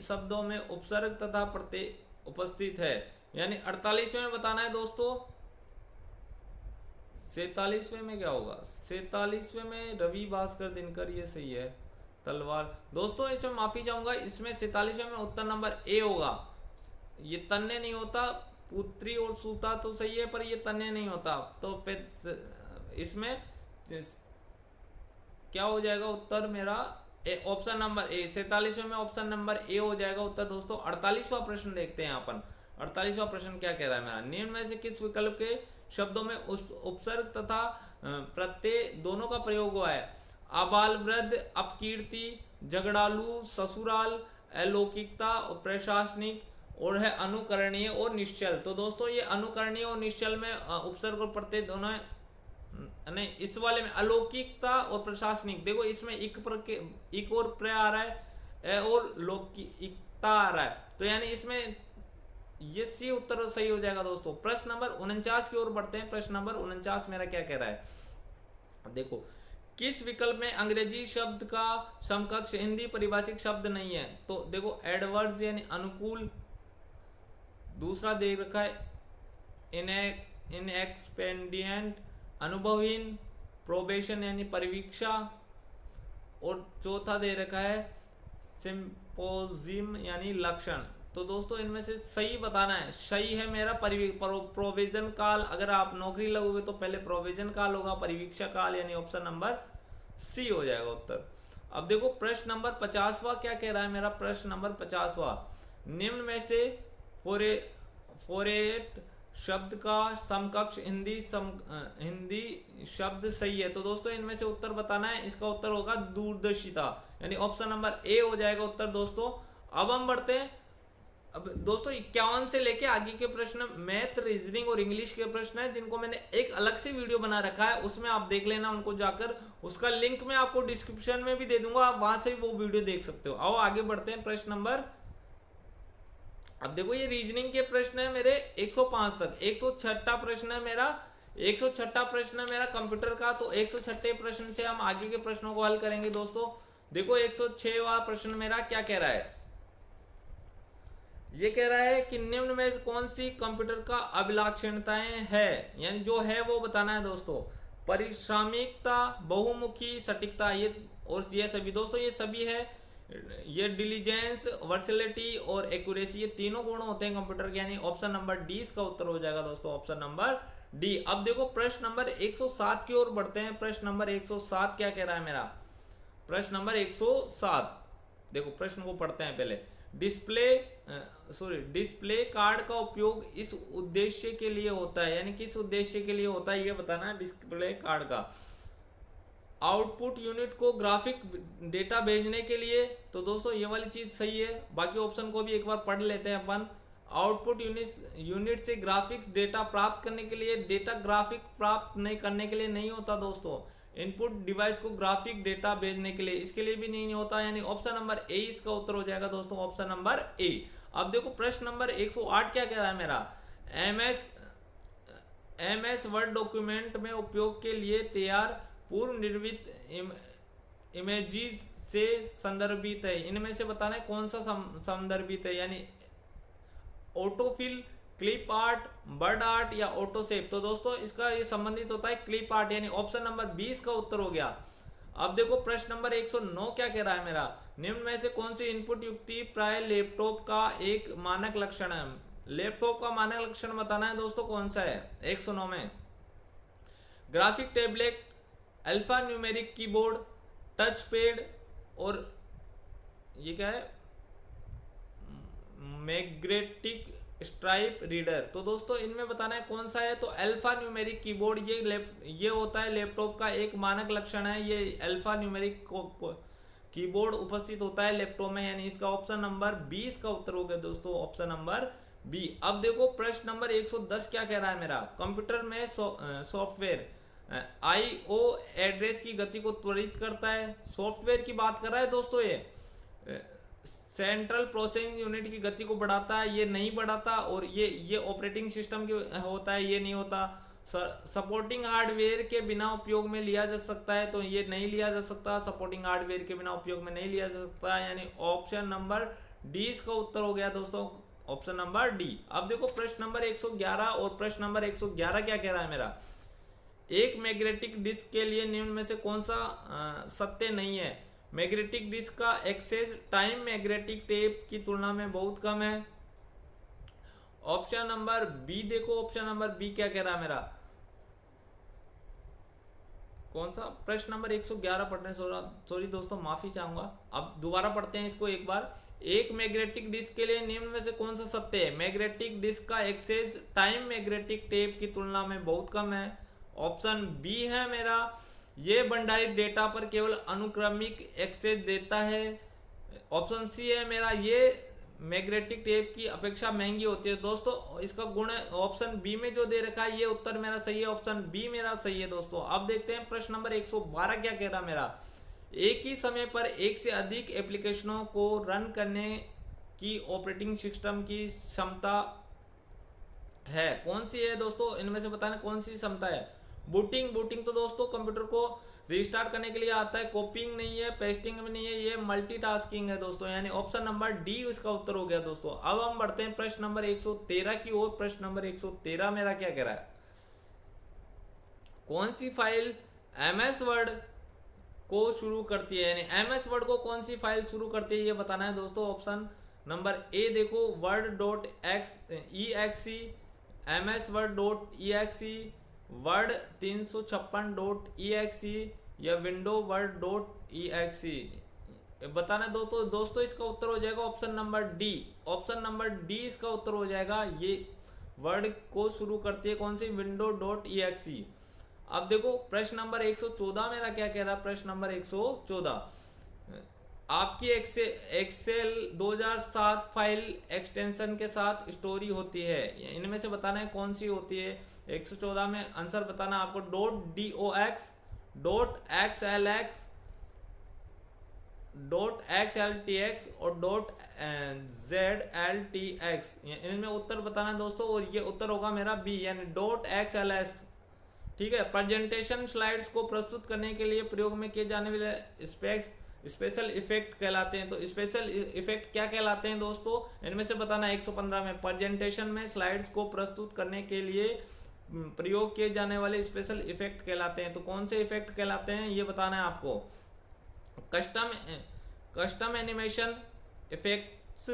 शब्दों में उपसर्ग तथा प्रत्यय उपस्थित है? यानी 48वें में बताना है दोस्तों। 47वें में क्या होगा? 47वें में रवि, भास्कर, दिनकर, ये सही है। तलवार, दोस्तों इसमें माफी चाहूंगा, इसमें 47वें में उत्तर नंबर ए होगा। ये तन्ने नहीं होता, पुत्री और सूता तो सही है पर ये तन्ने नहीं होता। तो फिर इसमें क्या हो जाएगा उत्तर मेरा? ऑप्शन नंबर ए। 47वें में ऑप्शन नंबर ए हो जाएगा उत्तर दोस्तों। 48वां प्रश्न देखते हैं अपन। 48वां प्रश्न क्या कह रहा है मेरा? निम्न में से किस विकल्प के शब्दों में उपसर्ग तथा प्रत्यय दोनों का प्रयोग हुआ है? आबाल वृद्ध, अपकीर्ति, झगड़ालू, ससुराल, अलौकिकता और प्रशासनिक, और है अनुकरणीय और निश्चल। तो दोस्तों ये अनुकरणीय और निश्चल में उपसर्ग और प्रत्यय दोनों है, नहीं इस वाले में अलौकिकता और प्रशासनिक। देखो इसमें इक और प्र आ रहा है और लौकिकता आ रहा है, तो यानी इसमें ये सी उत्तर सही हो जाएगा दोस्तों। प्रश्न नंबर 49 की ओर बढ़ते हैं। प्रश्न नंबर 49 मेरा क्या कह रहा है? देखो किस विकल्प में अंग्रेजी शब्द का समकक्ष हिंदी परिभाषिक शब्द नहीं है? तो देखो एडवर्स यानी अनुकूल, दूसरा दे रखा है इनएक्सपेंडिएंट अनुभवहीन, प्रोबेशन यानी परिवीक्षा, और चौथा दे रखा है सिंपोजिम यानी लक्षण। तो दोस्तों इनमें से सही बताना है। सही है मेरा प्रोविजन काल। अगर आप नौकरी लगोगे तो पहले प्रोविजन काल होगा, परिवीक्षा काल यानी ऑप्शन नंबर सी हो जाएगा उत्तर। अब देखो प्रश्न नंबर 50वां क्या कह रहा है मेरा। प्रश्न नंबर 50वां, निम्न में से फोरेट शब्द का समकक्ष हिंदी शब्द सही है। तो दोस्तों इनमें से उत्तर बताना है। इसका उत्तर होगा दूरदर्शिता यानी ऑप्शन नंबर ए हो जाएगा उत्तर दोस्तों। अब हम बढ़ते हैं। अब दोस्तों 51 से लेके आगे के प्रश्न मैथ, रीजनिंग और इंग्लिश के प्रश्न हैं, जिनको मैंने एक अलग से वीडियो बना रखा है, उसमें आप देख लेना उनको जाकर। उसका लिंक मैं आपको डिस्क्रिप्शन में भी दे दूंगा, आप वहां से भी वो वीडियो देख सकते हो। आओ आगे बढ़ते हैं प्रश्न नंबर। अब देखो ये रीजनिंग के प्रश्न है मेरे 105 तक। 106वां प्रश्न है मेरा, 106वां प्रश्न है मेरा कंप्यूटर का। तो 106वें प्रश्न से हम आगे के प्रश्नों को हल करेंगे दोस्तों। देखो 106वां प्रश्न मेरा क्या कह रहा है। ये कह रहा है कि निम्न में कौन सी कंप्यूटर का अभिलाक्षणताएं है, यानी जो है वो बताना है दोस्तों। परिश्रमिकता, बहुमुखी, सटीकता, ये और ये सभी दोस्तों ये सभी है। ये डिलीजेंस, वर्सेलिटी और एक्यूरेसी, ये तीनों गुण होते हैं कंप्यूटर के, यानी ऑप्शन नंबर डी इसका उत्तर हो जाएगा दोस्तों, ऑप्शन नंबर डी। अब देखो प्रश्न नंबर 107 की ओर बढ़ते हैं। प्रश्न नंबर 107 क्या कह रहा है मेरा। प्रश्न नंबर 107 देखो प्रश्न को पढ़ते हैं पहले। डिस्प्ले कार्ड का उपयोग इस उद्देश्य के लिए होता है, यानी किस उद्देश्य के लिए होता है ये बताना है डिस्प्ले कार्ड का। आउटपुट यूनिट को ग्राफिक डेटा भेजने के लिए। तो दोस्तों ये वाली चीज सही है। बाकी ऑप्शन को भी एक बार पढ़ लेते हैं अपन। आउटपुट यूनिट से ग्राफिक्स डेटा प्राप्त करने के लिए। डेटा ग्राफिक प्राप्त नहीं करने के लिए नहीं होता दोस्तों। इनपुट डिवाइस को ग्राफिक डेटा भेजने के लिए, इसके लिए भी नहीं होता, यानी ऑप्शन नंबर ए इसका उत्तर हो जाएगा दोस्तों, ऑप्शन नंबर ए। अब देखो प्रश्न नंबर 108 क्या कह रहा है मेरा। एमएस वर्ड डॉक्यूमेंट में उपयोग के लिए तैयार पूर्व निर्मित इमेजेस से संदर्भित है। इनमें से बताना है कौन सा संदर्भित है, यानी autofill, clip art, bird art या ऑटोसेप। तो दोस्तों इसका ये संबंधित होता है क्लिप आर्ट, यानी ऑप्शन नंबर 20 का उत्तर हो गया। अब देखो प्रश्न नंबर 109 क्या कह रहा है मेरा। निम्न में से कौन सी इनपुट युक्ति प्राय लैपटॉप का एक मानक लक्षण है। लैपटॉप का मानक लक्षण बताना है दोस्तों कौन सा है 109 में। Graphic tablet, alpha numeric keyboard, touch pad और ये क्या है मैग्नेटिक स्ट्राइप रीडर। तो दोस्तों इनमें बताना है कौन सा है। तो अल्फा न्यूमेरिक कीबोर्ड ये होता है लैपटॉप का एक मानक लक्षण है। ये अल्फा न्यूमेरिक कीबोर्ड उपस्थित होता है लैपटॉप में, यानी इसका ऑप्शन नंबर 20 का उत्तर हो गया दोस्तों, ऑप्शन नंबर बी। अब देखो प्रश्न नंबर 110 क्या कह रहा है मेरा। कंप्यूटर में सॉफ्टवेयर आईओ एड्रेस की गति को त्वरित करता है। सॉफ्टवेयर की बात कर रहा है दोस्तों। ये सेंट्रल प्रोसेसिंग यूनिट की गति को बढ़ाता है, ये नहीं बढ़ाता। और ये ऑपरेटिंग सिस्टम के होता है, ये नहीं होता। सपोर्टिंग हार्डवेयर के बिना उपयोग में लिया जा सकता है, तो ये नहीं लिया जा सकता। सपोर्टिंग हार्डवेयर के बिना उपयोग में नहीं लिया जा सकता, यानी ऑप्शन नंबर डी इसका उत्तर हो गया दोस्तों, ऑप्शन नंबर डी। अब देखो प्रश्न नंबर 111 और प्रश्न नंबर 111 क्या कह रहा है मेरा। एक मैग्नेटिक डिस्क के लिए निम्न में से कौन सा सत्य नहीं है। मैग्नेटिक डिस्क का एक्सेस टाइम मैग्नेटिक टेप की तुलना में बहुत कम है। ऑप्शन नंबर बी देखो, ऑप्शन नंबर बी क्या कह रहा है मेरा। कौन सा प्रश्न नंबर 111 पढ़ने सॉरी दोस्तों माफी चाहूंगा। अब दोबारा पढ़ते हैं इसको एक बार। एक मैग्नेटिक डिस्क के लिए निम्न में से कौन सा सत्य है। मैग्नेटिक डिस्क का एक्सेस टाइम मैग्नेटिक टेप की तुलना में बहुत कम है। ऑप्शन बी है मेरा, ये भंडारित डेटा पर केवल अनुक्रमिक एक्सेस देता है। ऑप्शन सी है मेरा, ये मैग्नेटिक टेप की अपेक्षा महंगी होती है। दोस्तों इसका गुण है ऑप्शन बी में जो दे रखा है, ये उत्तर मेरा सही है, ऑप्शन बी मेरा सही है दोस्तों। अब देखते हैं प्रश्न नंबर 112 क्या कह रहा मेरा। एक ही समय पर एक से अधिक एप्लीकेशनों को रन करने की ऑपरेटिंग सिस्टम की क्षमता है, कौन सी है दोस्तों। इनमें से बताना कौन सी क्षमता है। बूटिंग तो दोस्तों कंप्यूटर को रीस्टार्ट करने के लिए आता है, कॉपिंग नहीं है, पेस्टिंग भी नहीं है, ये मल्टीटास्किंग है दोस्तों, यानी ऑप्शन नंबर डी इसका उत्तर हो गया दोस्तों। अब हम बढ़ते हैं प्रश्न नंबर 113 की ओर। प्रश्न नंबर 113 मेरा क्या कह रहा है, कौन सी फाइल एमएस वर्ड को शुरू करती है, यानी एमएस वर्ड को कौन सी फाइल शुरू करती है ये बताना है दोस्तों। ऑप्शन नंबर ए देखो, word dot X E exe, MS word dot E exe, word 356 dot E exe, या window word dot E exe बताना है दोस्तों इसका उत्तर हो जाएगा option number D. Option number D इसका उत्तर हो जाएगा, ये वर्ड को शुरू करती है कौन सी, विंडो डॉट ई एक्सी। अब देखो प्रश्न नंबर 114 मेरा क्या कह रहा है, प्रश्न नंबर 114, आपकी एक्सेल 2007 फाइल एक्सटेंशन के साथ स्टोरी होती है, इनमें से बताना है कौन सी होती है। 114 में आंसर बताना आपको, dot D O X, dot X L X, dot X L T X और dot Z L T X, इनमें उत्तर बताना है दोस्तों, और ये उत्तर होगा मेरा बी, यानी डॉट एक्स एल एस। ठीक है, प्रेजेंटेशन स्लाइड्स को प्रस्तुत करने के लिए प्रयोग में किए जाने वाले स्पेशल इफेक्ट कहलाते हैं। तो स्पेशल इफेक्ट क्या कहलाते हैं दोस्तों, इनमें से बताना है। 115 में प्रेजेंटेशन में स्लाइड्स को प्रस्तुत करने के लिए प्रयोग किए जाने वाले स्पेशल इफेक्ट कहलाते हैं। तो कौन से इफेक्ट कहलाते हैं ये बताना है आपको। कस्टम एनिमेशन इफेक्ट्स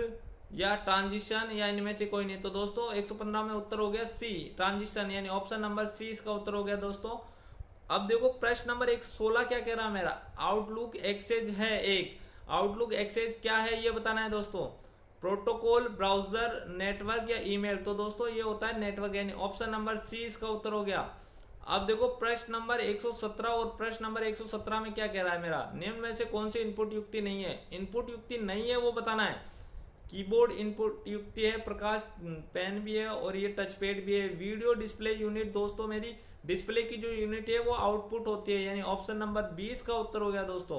या ट्रांजिशन, या इनमें से कोई नहीं। तो दोस्तों 115 में उत्तर हो गया सी, ट्रांजिशन, यानी ऑप्शन नंबर सी इसका उत्तर हो गया दोस्तों। अब देखो प्रश्न नंबर 116 क्या कह रहा है मेरा, आउटलुक एक्सेस है एक, आउटलुक एक्सेस क्या है ये बताना है दोस्तों। प्रोटोकॉल, ब्राउजर, नेटवर्क या ईमेल। तो दोस्तों ये होता है नेटवर्क, यानी ऑप्शन नंबर सी इसका उत्तर हो गया। अब देखो प्रश्न नंबर 117 और प्रश्न नंबर 117 में क्या कह रहा है मेरा, निम्न में से कौन सी इनपुट युक्ति नहीं है। इनपुट युक्ति नहीं है वो बताना है। कीबोर्ड इनपुट युक्ति है, प्रकाश पेन भी है और ये टच पैड भी है। वीडियो डिस्प्ले यूनिट दोस्तों मेरी डिस्प्ले की जो यूनिट है वो आउटपुट होती है, यानी ऑप्शन नंबर 20 का उत्तर हो गया दोस्तों।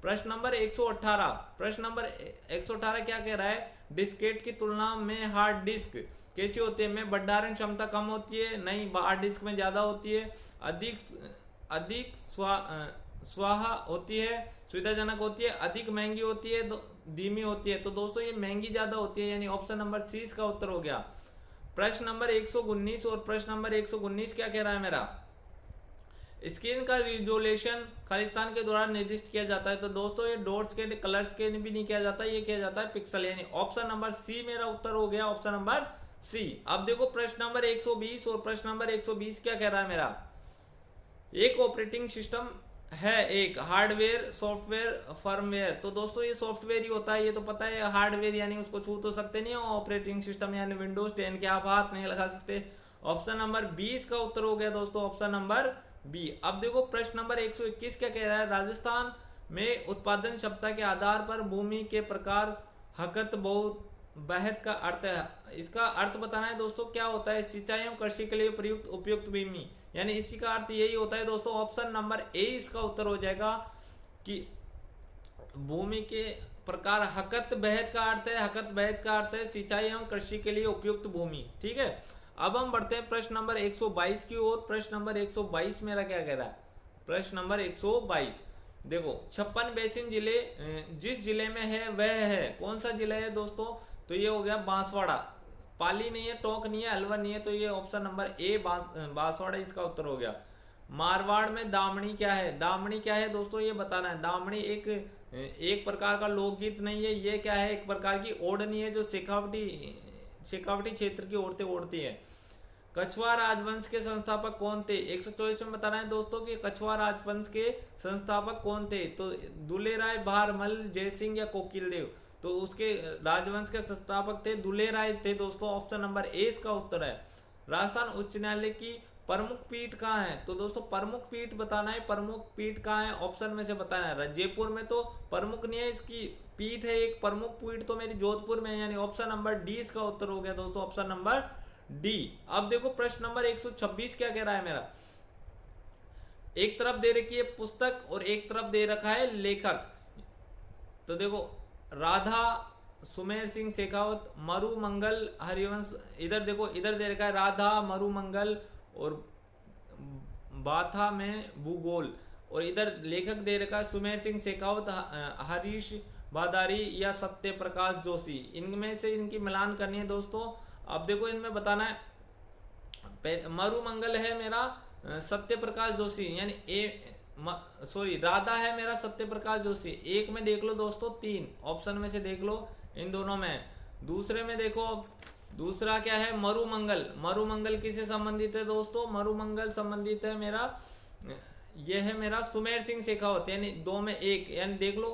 प्रश्न नंबर 118, प्रश्न नंबर 118 क्या कह रहा है, डिस्केट की तुलना में हार्ड डिस्क कैसी होती है, में भंडारण क्षमता कम होती है, नहीं हार्ड डिस्क में ज़्यादा होती है, अधिक स्वाहा होती है, सुविधाजनक होती है, अधिक महंगी होती है, धीमी होती है। तो दोस्तों ये महंगी ज़्यादा होती है, यानी ऑप्शन नंबर सी इसका उत्तर हो गया। प्रश्न नंबर 119 और प्रश्न नंबर 119 क्या कह रहा है मेरा, स्क्रीन का रिजोल्यूशन खालिस्तान के द्वारा निर्दिष्ट किया जाता है। तो दोस्तों ये डॉट्स के कलर्स के भी नहीं किया जाता, ये किया जाता है पिक्सल, यानी ऑप्शन नंबर सी मेरा उत्तर हो गया, ऑप्शन नंबर सी। अब देखो प्रश्न नंबर 120 और प्रश्न नंबर 120 क्या कह रहा है मेरा, एक ऑपरेटिंग सिस्टम है, एक हार्डवेयर, सॉफ्टवेयर, फर्मवेयर। तो दोस्तों ये सॉफ्टवेयर ही होता है, ये तो पता है। हार्डवेयर यानी उसको छू तो सकते नहीं, ऑपरेटिंग सिस्टम यानी विंडोज 10 के आप हाथ नहीं लगा सकते। ऑप्शन नंबर 20 का उत्तर हो गया दोस्तों, ऑप्शन नंबर बी। अब देखो प्रश्न नंबर 121 क्या कह रहा है, राजस्थान में उत्पादन क्षमता के आधार पर भूमि के प्रकार हकत बहुत बहत का अर्थ है। इसका अर्थ बताना है दोस्तों क्या होता है, सिंचाई एवं कृषि के लिए प्रयुक्त उपयुक्त भूमि, यानी इसी का अर्थ यही होता है दोस्तों। ऑप्शन नंबर ए इसका उत्तर हो जाएगा कि भूमि के प्रकार हकत बहत का अर्थ है, हकत बहत का अर्थ है सिंचाई एवं कृषि के लिए उपयुक्त भूमि। ठीक है, अब हम बढ़ते हैं प्रश्न नंबर 122 की ओर। प्रश्न नंबर 122 मेरा क्या कह रहा है, प्रश्न नंबर 122 देखो, 56 बेसिन जिले जिस जिले में है वह है, कौन सा जिला है दोस्तों, तो ये हो गया बांसवाड़ा। पाली नहीं है, टोंक नहीं है, अलवर नहीं है, तो ये ऑप्शन नंबर ए बांसवाड़ा इसका उत्तर हो गया। मारवाड़ में दामनी क्या है, दामनी क्या है दोस्तों ये बताना है। दामनी एक प्रकार का लोकगीत नहीं है, ये क्या है, एक प्रकार की ओढ़नी है जो शेखावटी क्षेत्र की औरतें ओढ़ती है। कछवा राजवंश के संस्थापक कौन थे, 124 में बताना है दोस्तों कि कछवा राजवंश के संस्थापक कौन थे। तो दुलेराय, भारमल, जयसिंह या कोकिलदेव। तो उसके राजवंश के संस्थापक थे दुलेराय थे दोस्तों, ऑप्शन नंबर ए इसका उत्तर है। राजस्थान उच्च न्यायालय की प्रमुख पीठ कहाँ है, तो दोस्तों प्रमुख पीठ बताना है, प्रमुख पीठ कहाँ है, ऑप्शन में से बताना है। जयपुर में तो प्रमुख नहीं है, इसकी पीठ है एक, प्रमुख पीठ तो मेरी जोधपुर में है, यानी ऑप्शन नंबर डी इसका उत्तर हो गया दोस्तों, ऑप्शन नंबर डी। अब देखो प्रश्न नंबर 126 क्या कह रहा है मेरा, एक तरफ दे रखी है पुस्तक और एक तरफ दे रखा है लेखक। तो देखो राधा सुमेर सिंह शेखावत, मरु मंगल हरिवंश, इधर देखो इधर दे रखा है राधा, मरु मंगल और बाथा में भूगोल। और इधर लेखक दे रखा है सुमेर सिंह शेखावत, हरीश भादारी या सत्य प्रकाश जोशी। इनमें से इनकी मिलान करनी है दोस्तों। अब देखो इनमें बताना है, मरुमंगल है मेरा सत्य प्रकाश जोशी, यानी राधा है मेरा सत्य प्रकाश जोशी। एक में देख लो दोस्तों 3 ऑप्शन में से देख लो इन दोनों में। दूसरे में देखो, दूसरा क्या है मरुमंगल। मरुमंगल किससे संबंधित है दोस्तों? मरुमंगल संबंधित है मेरा, यह है मेरा सुमेर सिंह शेखावत, यानी 2 में 1, यानी देख लो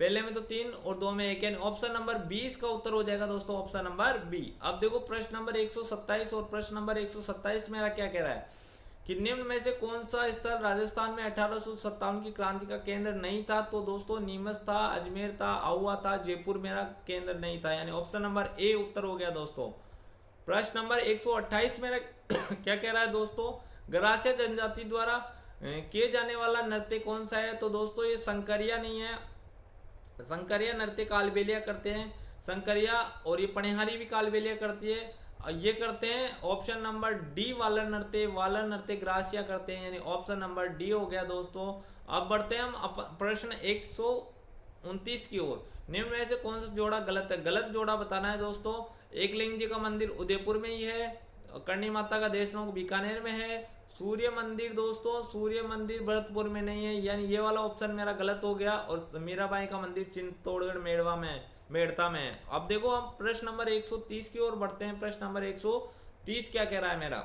पहले में तो 3 और 2 में 1, यानी ऑप्शन नंबर 20 का उत्तर हो जाएगा दोस्तों, ऑप्शन नंबर बी। अब देखो प्रश्न नंबर 127 और प्रश्न नंबर 127 मेरा क्या कह रहा है कि निम्न में से कौन सा स्थल राजस्थान में 1857 की क्रांति का केंद्र नहीं था? तो दोस्तों नीमच था, अजमेर था, आहुआ था, जयपुर मेरा केंद्र नहीं था, यानी ऑप्शन नंबर ए उत्तर हो गया दोस्तों। प्रश्न नंबर 128 मेरा क्या कह रहा है दोस्तों? गरासिया जनजाति द्वारा किए जाने वाला नृत्य कौन सा है? तो दोस्तों ये संकरिया नहीं है, संकरिया नृत्य कालबेलिया करते हैं, संकरिया, और ये पनिहारी भी कालबेलिया करती है, ये करते हैं ऑप्शन नंबर डी वालर नृत्य, वालर नृत्य ग्रासिया करते हैं, यानी ऑप्शन नंबर डी हो गया दोस्तों। अब बढ़ते हैं हम प्रश्न 129 की ओर। निम्न में से कौन सा जोड़ा गलत है? गलत जोड़ा बताना है दोस्तों। एकलिंग जी का मंदिर उदयपुर में ही है, करणी माता का देशनोक बीकानेर में है, सूर्य मंदिर दोस्तों, सूर्य मंदिर भरतपुर में नहीं है, यानी ये वाला ऑप्शन मेरा गलत हो गया, और मीराबाई का मंदिर चित्तौड़गढ़ मेड़वा में मेड़ता में है। अब देखो हम प्रश्न नंबर 130 की ओर बढ़ते हैं। प्रश्न नंबर 130 क्या कह रहा है मेरा?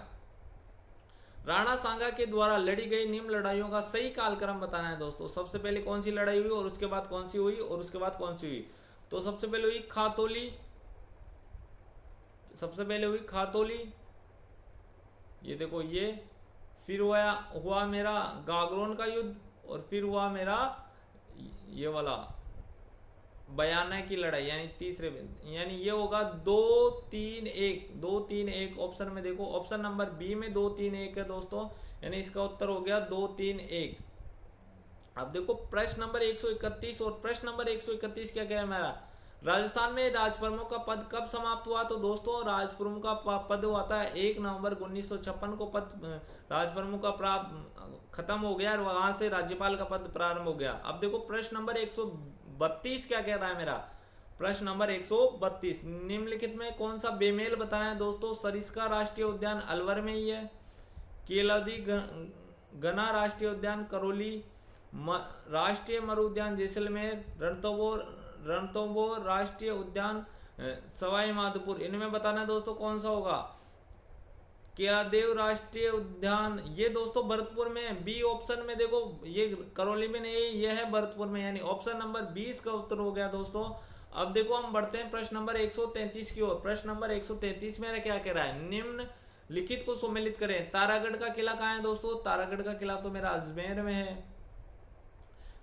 राणा सांगा के द्वारा लड़ी गई निम्न लड़ाइयों का सही कालक्रम बताना है दोस्तों। सबसे पहले कौन सी लड़ाई हुई, और उसके बाद कौन सी हुई, और उसके बाद कौन सी हुई? तो सबसे पहले हुई खातौली, सबसे पहले हुई खातौली, ये देखो ये, फिर हुआ मेरा गागरोन का युद्ध, और फिर हुआ मेरा ये वाला बयाना की लड़ाई, यानी तीसरे, यानी ये होगा 2-3-1, 2-3-1 ऑप्शन में देखो, ऑप्शन नंबर बी में 2-3-1 है दोस्तों, यानी इसका उत्तर हो गया 2-3-1। अब देखो प्रश्न नंबर 131 और प्रश्न नंबर 131 क्या कह रहा है मेरा? राजस्थान में राजप्रमुख का पद कब समाप्त हुआ? तो दोस्तों राजप्रमुख का पद हुआ था 1 नवंबर 1956 को पद राजप्रमुख का खत्म हो गया, और वहां से राज्यपाल का पद प्रारंभ हो गया। अब देखो प्रश्न नंबर 132 क्या कह रहा है मेरा? प्रश्न नंबर 132, निम्नलिखित में कौन सा बेमेल बताना है दोस्तों? सरिस्का राष्ट्रीय उद्यान अलवर में ही है, केलादी गना राष्ट्रीय उद्यान करौली, राष्ट्रीय मरु उद्यान जैसलमेर, रणथंभौर राष्ट्रीय उद्यान सवाई माधोपुर। इनमें बताना है दोस्तों कौन सा होगा? केलादेव राष्ट्रीय उद्यान, ये दोस्तों भरतपुर में, बी ऑप्शन में देखो, ये करौली में नहीं, ये है भरतपुर में, यानी ऑप्शन नंबर 20 का उत्तर हो गया दोस्तों। अब देखो हम बढ़ते हैं प्रश्न नंबर 133 की ओर। प्रश्न नंबर 133 में क्या कह रहा है? निम्न लिखित को सम्मिलित करें। तारागढ़ का किला कहाँ है दोस्तों? तारागढ़ का किला तो मेरा अजमेर में है,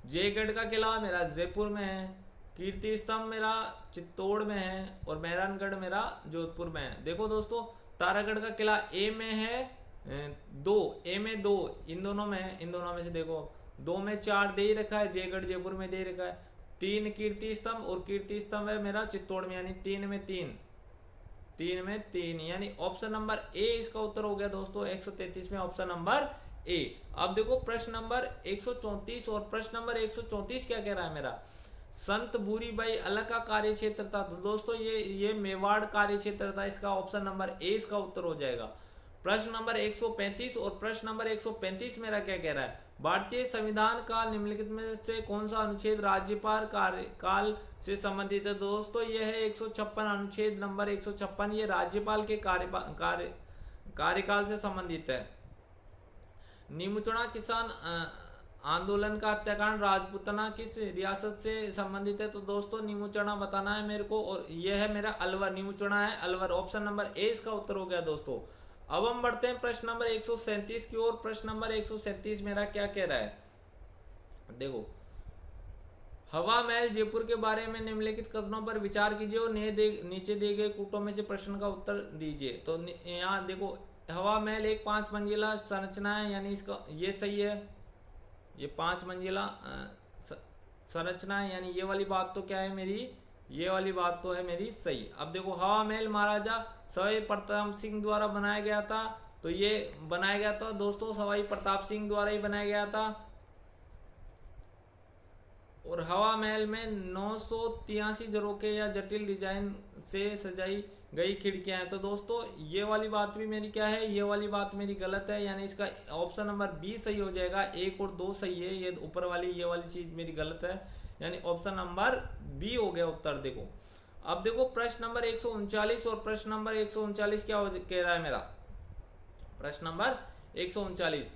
जयगढ़ का किला मेरा जयपुर में है, कीर्ति स्तंभ मेरा चित्तौड़ में है, और मेहरानगढ़ मेरा जोधपुर में है। देखो दोस्तों तारागढ़ का किला ए में है 2, ए में 2, इन दोनों में से देखो 2 में 4 दे ही रखा है, जयगढ़ जयपुर में दे रखा है, 3 कीर्ति स्तंभ, और कीर्ति स्तंभ है मेरा चित्तौड़ में, यानी 3 में 3, यानी ऑप्शन नंबर ए इसका उत्तर हो गया दोस्तों 133 में, ऑप्शन नंबर ए। अब देखो प्रश्न नंबर 134 और प्रश्न नंबर 134 क्या कह रहा है मेरा? संत भूरीबाई अलग का कार्य क्षेत्र था। तो दोस्तों ये मेवाड़ कार्य क्षेत्र था, इसका ऑप्शन नंबर ए इसका उत्तर हो जाएगा। प्रश्न नंबर 135 और प्रश्न नंबर 135 मेरा क्या कह रहा है? भारतीय संविधान का निम्नलिखित में से कौन सा अनुच्छेद राज्यपाल कार्यकाल से संबंधित है? दोस्तों यह है 156 अनुच्छेद नंबर 156, ये राज्यपाल के कार्यकाल से संबंधित है। निमुचुणा किसान आंदोलन का हत्याकांड राजपूतना किस रियासत से संबंधित है? तो दोस्तों निमुचुणा बताना है मेरे को, और यह है मेरा अलवर, निमुचुणा है अलवर, ऑप्शन नंबर ए इसका उत्तर हो गया दोस्तों। अब हम बढ़ते हैं प्रश्न नंबर 137 की ओर। प्रश्न नंबर 137 मेरा क्या कह रहा है? देखो, हवा महल जयपुर के बारे में निम्नलिखित कथनों पर विचार कीजिए और नीचे दिए गए कूटों में से प्रश्न का उत्तर दीजिए। तो यहाँ देखो हवा महल एक 5 मंजिला संरचना है, यानी इसका ये सही है, ये 5 मंजिला संरचना है, यानी ये वाली बात तो क्या है मेरी, ये वाली बात तो है मेरी सही। अब देखो हवा महल महाराजा सवाई प्रताप सिंह द्वारा बनाया गया था, तो ये बनाया गया था दोस्तों सवाई प्रताप सिंह द्वारा ही बनाया गया था। और हवा महल में 983 झरोखे या जटिल डिजाइन से सजाई गई खिड़कियां हैं। तो दोस्तों ये वाली बात भी मेरी क्या है, ये वाली बात मेरी गलत है, यानी इसका ऑप्शन नंबर बी सही हो जाएगा। 1 और 2 सही है, ये ऊपर वाली ये वाली चीज मेरी गलत है, यानी ऑप्शन नंबर बी हो गया उत्तर। देखो अब देखो प्रश्न नंबर 139 और प्रश्न नंबर 139 क्या कह रहा है मेरा, प्रश्न नंबर 139,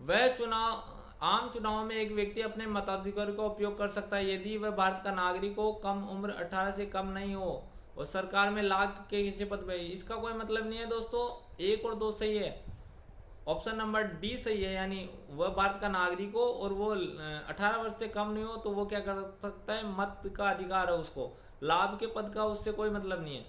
वह चुनाव आम चुनाव में एक व्यक्ति अपने मताधिकार का उपयोग कर सकता है यदि वह भारत का नागरिक हो, कम उम्र 18 से कम नहीं हो और सरकार में लाख के किसी पद पे। इसका कोई मतलब नहीं है दोस्तों, 1 और 2 सही है, ऑप्शन नंबर डी सही है, यानी वह भारत का नागरिक हो और वो 18 वर्ष से कम नहीं हो तो वो क्या कर सकता है, मत का अधिकार है उसको, लाभ के पद का उससे कोई मतलब नहीं है।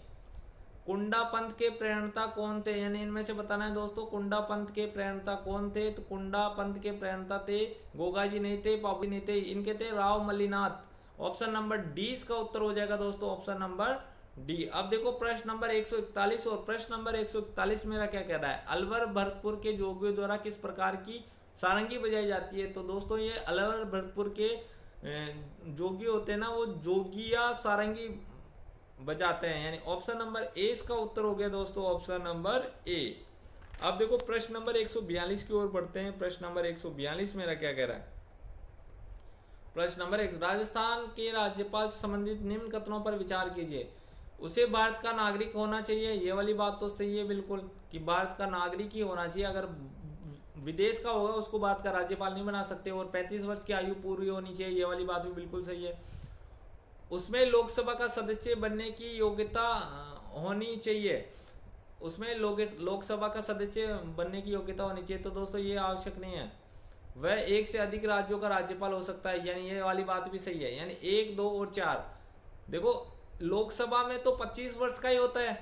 कुंडा पंथ के प्रेरणता कौन थे, यानी इनमें से बताना है दोस्तों, कुंडा पंथ के प्रेरणता कौन थे। तो कुंडा पंथ के प्रेरणता थे गोगाजी नहीं थे, पापी नहीं थे, इनके थे Rao Mallinath. Option number D इसका उत्तर हो जाएगा दोस्तों, ऑप्शन नंबर डी। अब देखो प्रश्न नंबर 141 और प्रश्न नंबर 141 मेरा क्या कह रहा है, अलवर भरतपुर के जोगियों द्वारा किस प्रकार की सारंगी बजाई जाती है। तो दोस्तों ये अलवर भरतपुर के जोगी होते हैं ना, वो जोगिया सारंगी बजाते हैं, यानी ऑप्शन नंबर ए इसका उत्तर हो गया दोस्तों, ऑप्शन नंबर ए। अब देखो प्रश्न नंबर 142 की ओर बढ़ते हैं। प्रश्न नंबर 142 मेरा क्या कह रहा है, प्रश्न नंबर 1, राजस्थान के राज्यपाल से संबंधित निम्न कथनों पर विचार कीजिए। उसे भारत का नागरिक होना चाहिए, ये वाली बात तो सही है बिल्कुल कि भारत का नागरिक ही होना चाहिए, अगर विदेश का होगा उसको भारत का राज्यपाल नहीं बना सकते, और 35 वर्ष की आयु पूरी होनी चाहिए, ये वाली बात भी बिल्कुल सही है। उसमें लोकसभा का सदस्य बनने की योग्यता होनी चाहिए, उसमें लोकसभा का सदस्य बनने की योग्यता होनी चाहिए, तो दोस्तों ये आवश्यक नहीं है। वह 1 से अधिक राज्यों का राज्यपाल हो सकता है, यानी ये वाली बात भी सही है, यानी 1, 2 और 4। देखो लोकसभा में तो 25 वर्ष का ही होता है,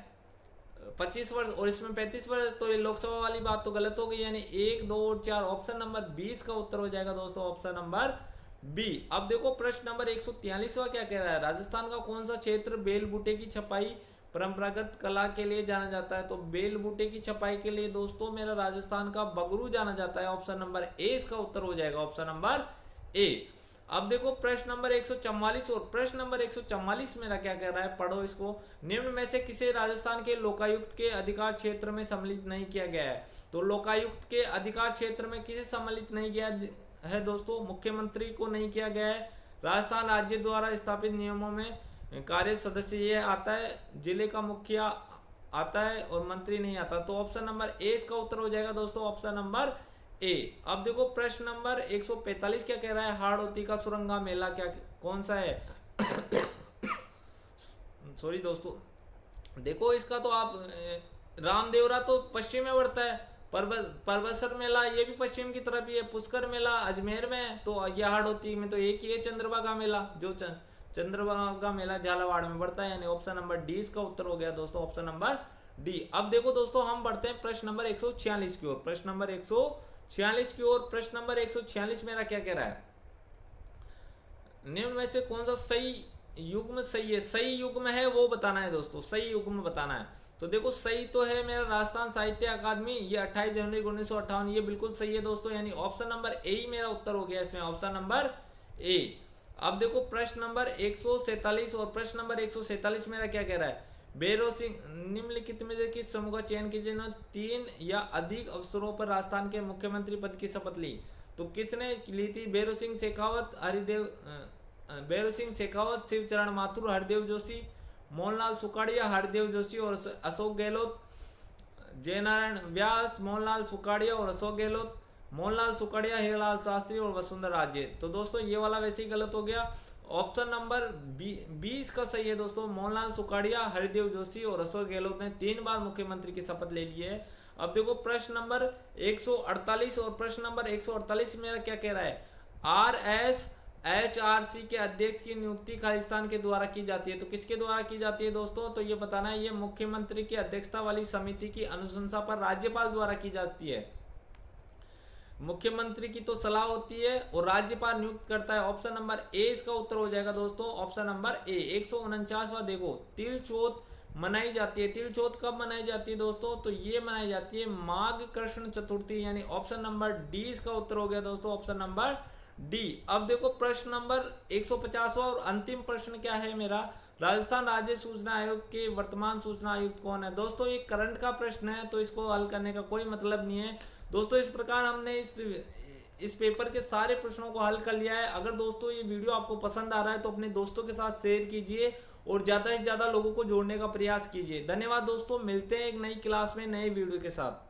25 वर्ष, और इसमें 35 वर्ष, तो ये लोकसभा वाली बात तो गलत हो गई, यानी 1, 2 और 4, ऑप्शन नंबर 20 का उत्तर हो जाएगा दोस्तों, ऑप्शन नंबर बी। अब देखो प्रश्न नंबर 143वां क्या कह रहा है, राजस्थान का कौन सा क्षेत्र बेल बूटे की छपाई परंपरागत कला के लिए जाना जाता है। तो बेल बूटे की छपाई के लिए दोस्तों मेरा राजस्थान का बगरू जाना जाता है, ऑप्शन नंबर ए इसका उत्तर हो जाएगा, ऑप्शन नंबर ए। अब देखो प्रश्न नंबर 144 और प्रश्न नंबर 144 मेरा क्या कह रहा है, पढ़ो इसको। निम्न में से किसे राजस्थान के लोकायुक्त के अधिकार क्षेत्र में सम्मिलित नहीं किया गया है। तो लोकायुक्त के अधिकार क्षेत्र में किसे सम्मिलित नहीं किया है दोस्तों, मुख्यमंत्री को नहीं किया गया है। राजस्थान राज्य द्वारा स्थापित नियमों में कार्य सदस्य ये आता है, जिले का मुखिया आता है और मंत्री नहीं आता, तो ऑप्शन नंबर ए इसका उत्तर हो जाएगा दोस्तों, ऑप्शन नंबर ए। अब देखो प्रश्न नंबर 145 क्या कह रहा है, हाड़ौती का सुरंगा मेला क्या कौन सा है सॉरी दोस्तों, देखो इसका तो आप रामदेवरा तो पश्चिम में पड़ता है, परबसर मेला ये भी पश्चिम की तरफ ही है, पुष्कर मेला अजमेर में है, तो यह हाड़ौती में तो एक ही है चंद्रभागा मेला, जो चंद्रभागा मेला झालावाड़ में पड़ता है, यानी ऑप्शन नंबर डी इसका उत्तर हो गया दोस्तों, ऑप्शन नंबर डी। अब देखो दोस्तों हम बढ़ते हैं प्रश्न नंबर 146 की ओर, प्रश्न नंबर 146 की ओर। प्रश्न नंबर 146 मेरा क्या कह रहा है, निम्न में से कौन सा सही युग्म सही है, सही युग्म है वो बताना है दोस्तों, सही युग्म बताना है। तो देखो सही तो है मेरा राजस्थान साहित्य अकादमी, ये 28 जनवरी 1958, ये बिल्कुल सही है दोस्तों, यानी ऑप्शन नंबर ए ही मेरा उत्तर हो गया इसमें, ऑप्शन नंबर ए। अब देखो प्रश्न नंबर 147 और प्रश्न नंबर 147 मेरा क्या कह रहा है, बेरो सिंह निम्नलिखित में से किस समूह का चयन कीजिए जिन्होंने 3 या अधिक अवसरों पर राजस्थान के मुख्यमंत्री पद की शपथ ली। तो किसने ली थी, बेरो सिंह शेखावत, शिवचरण माथुर, हरदेव जोशी, मोहनलाल सुकाड़िया, हरदेव जोशी और अशोक गहलोत, जयनारायण व्यास, मोहनलाल सुकाड़िया और अशोक गहलोत, मोहनलाल सुकाड़िया, हीरालाल शास्त्री और वसुंधरा राजे। तो दोस्तों ये वाला वैसे ही गलत हो गया, ऑप्शन नंबर 20 का सही है दोस्तों, मोहनलाल सुकाड़िया, हरदेव जोशी और अशोक गहलोत ने 3 बार मुख्यमंत्री की शपथ ले ली है। अब देखो प्रश्न नंबर 148 और प्रश्न नंबर 148 मेरा क्या कह रहा है, RSHRC के अध्यक्ष की नियुक्ति खालिस्तान के द्वारा की जाती है। तो किसके द्वारा की जाती है दोस्तों, तो ये बताना है, ये मुख्यमंत्री की अध्यक्षता वाली समिति की अनुशंसा पर राज्यपाल द्वारा की जाती है। मुख्यमंत्री की तो सलाह होती है और राज्यपाल नियुक्त करता है, ऑप्शन नंबर ए इसका उत्तर हो जाएगा दोस्तों, ऑप्शन नंबर ए। 149वां देखो, तिल चौथ मनाई जाती है, तिल चौथ कब मनाई जाती है दोस्तों, तो ये मनाई जाती है माघ कृष्ण चतुर्थी, यानी ऑप्शन नंबर डी इसका उत्तर हो गया दोस्तों, ऑप्शन नंबर डी। अब देखो प्रश्न नंबर 150वां और अंतिम प्रश्न क्या है मेरा, राजस्थान राज्य सूचना आयोग के वर्तमान सूचना आयुक्त कौन है। दोस्तों ये करंट का प्रश्न है तो इसको हल करने का कोई मतलब नहीं है। दोस्तों इस प्रकार हमने इस पेपर के सारे प्रश्नों को हल कर लिया है। अगर दोस्तों ये वीडियो आपको पसंद आ रहा है तो अपने दोस्तों के साथ शेयर कीजिए और ज़्यादा से ज़्यादा लोगों को जोड़ने का प्रयास कीजिए। धन्यवाद दोस्तों, मिलते हैं एक नई क्लास में नए वीडियो के साथ।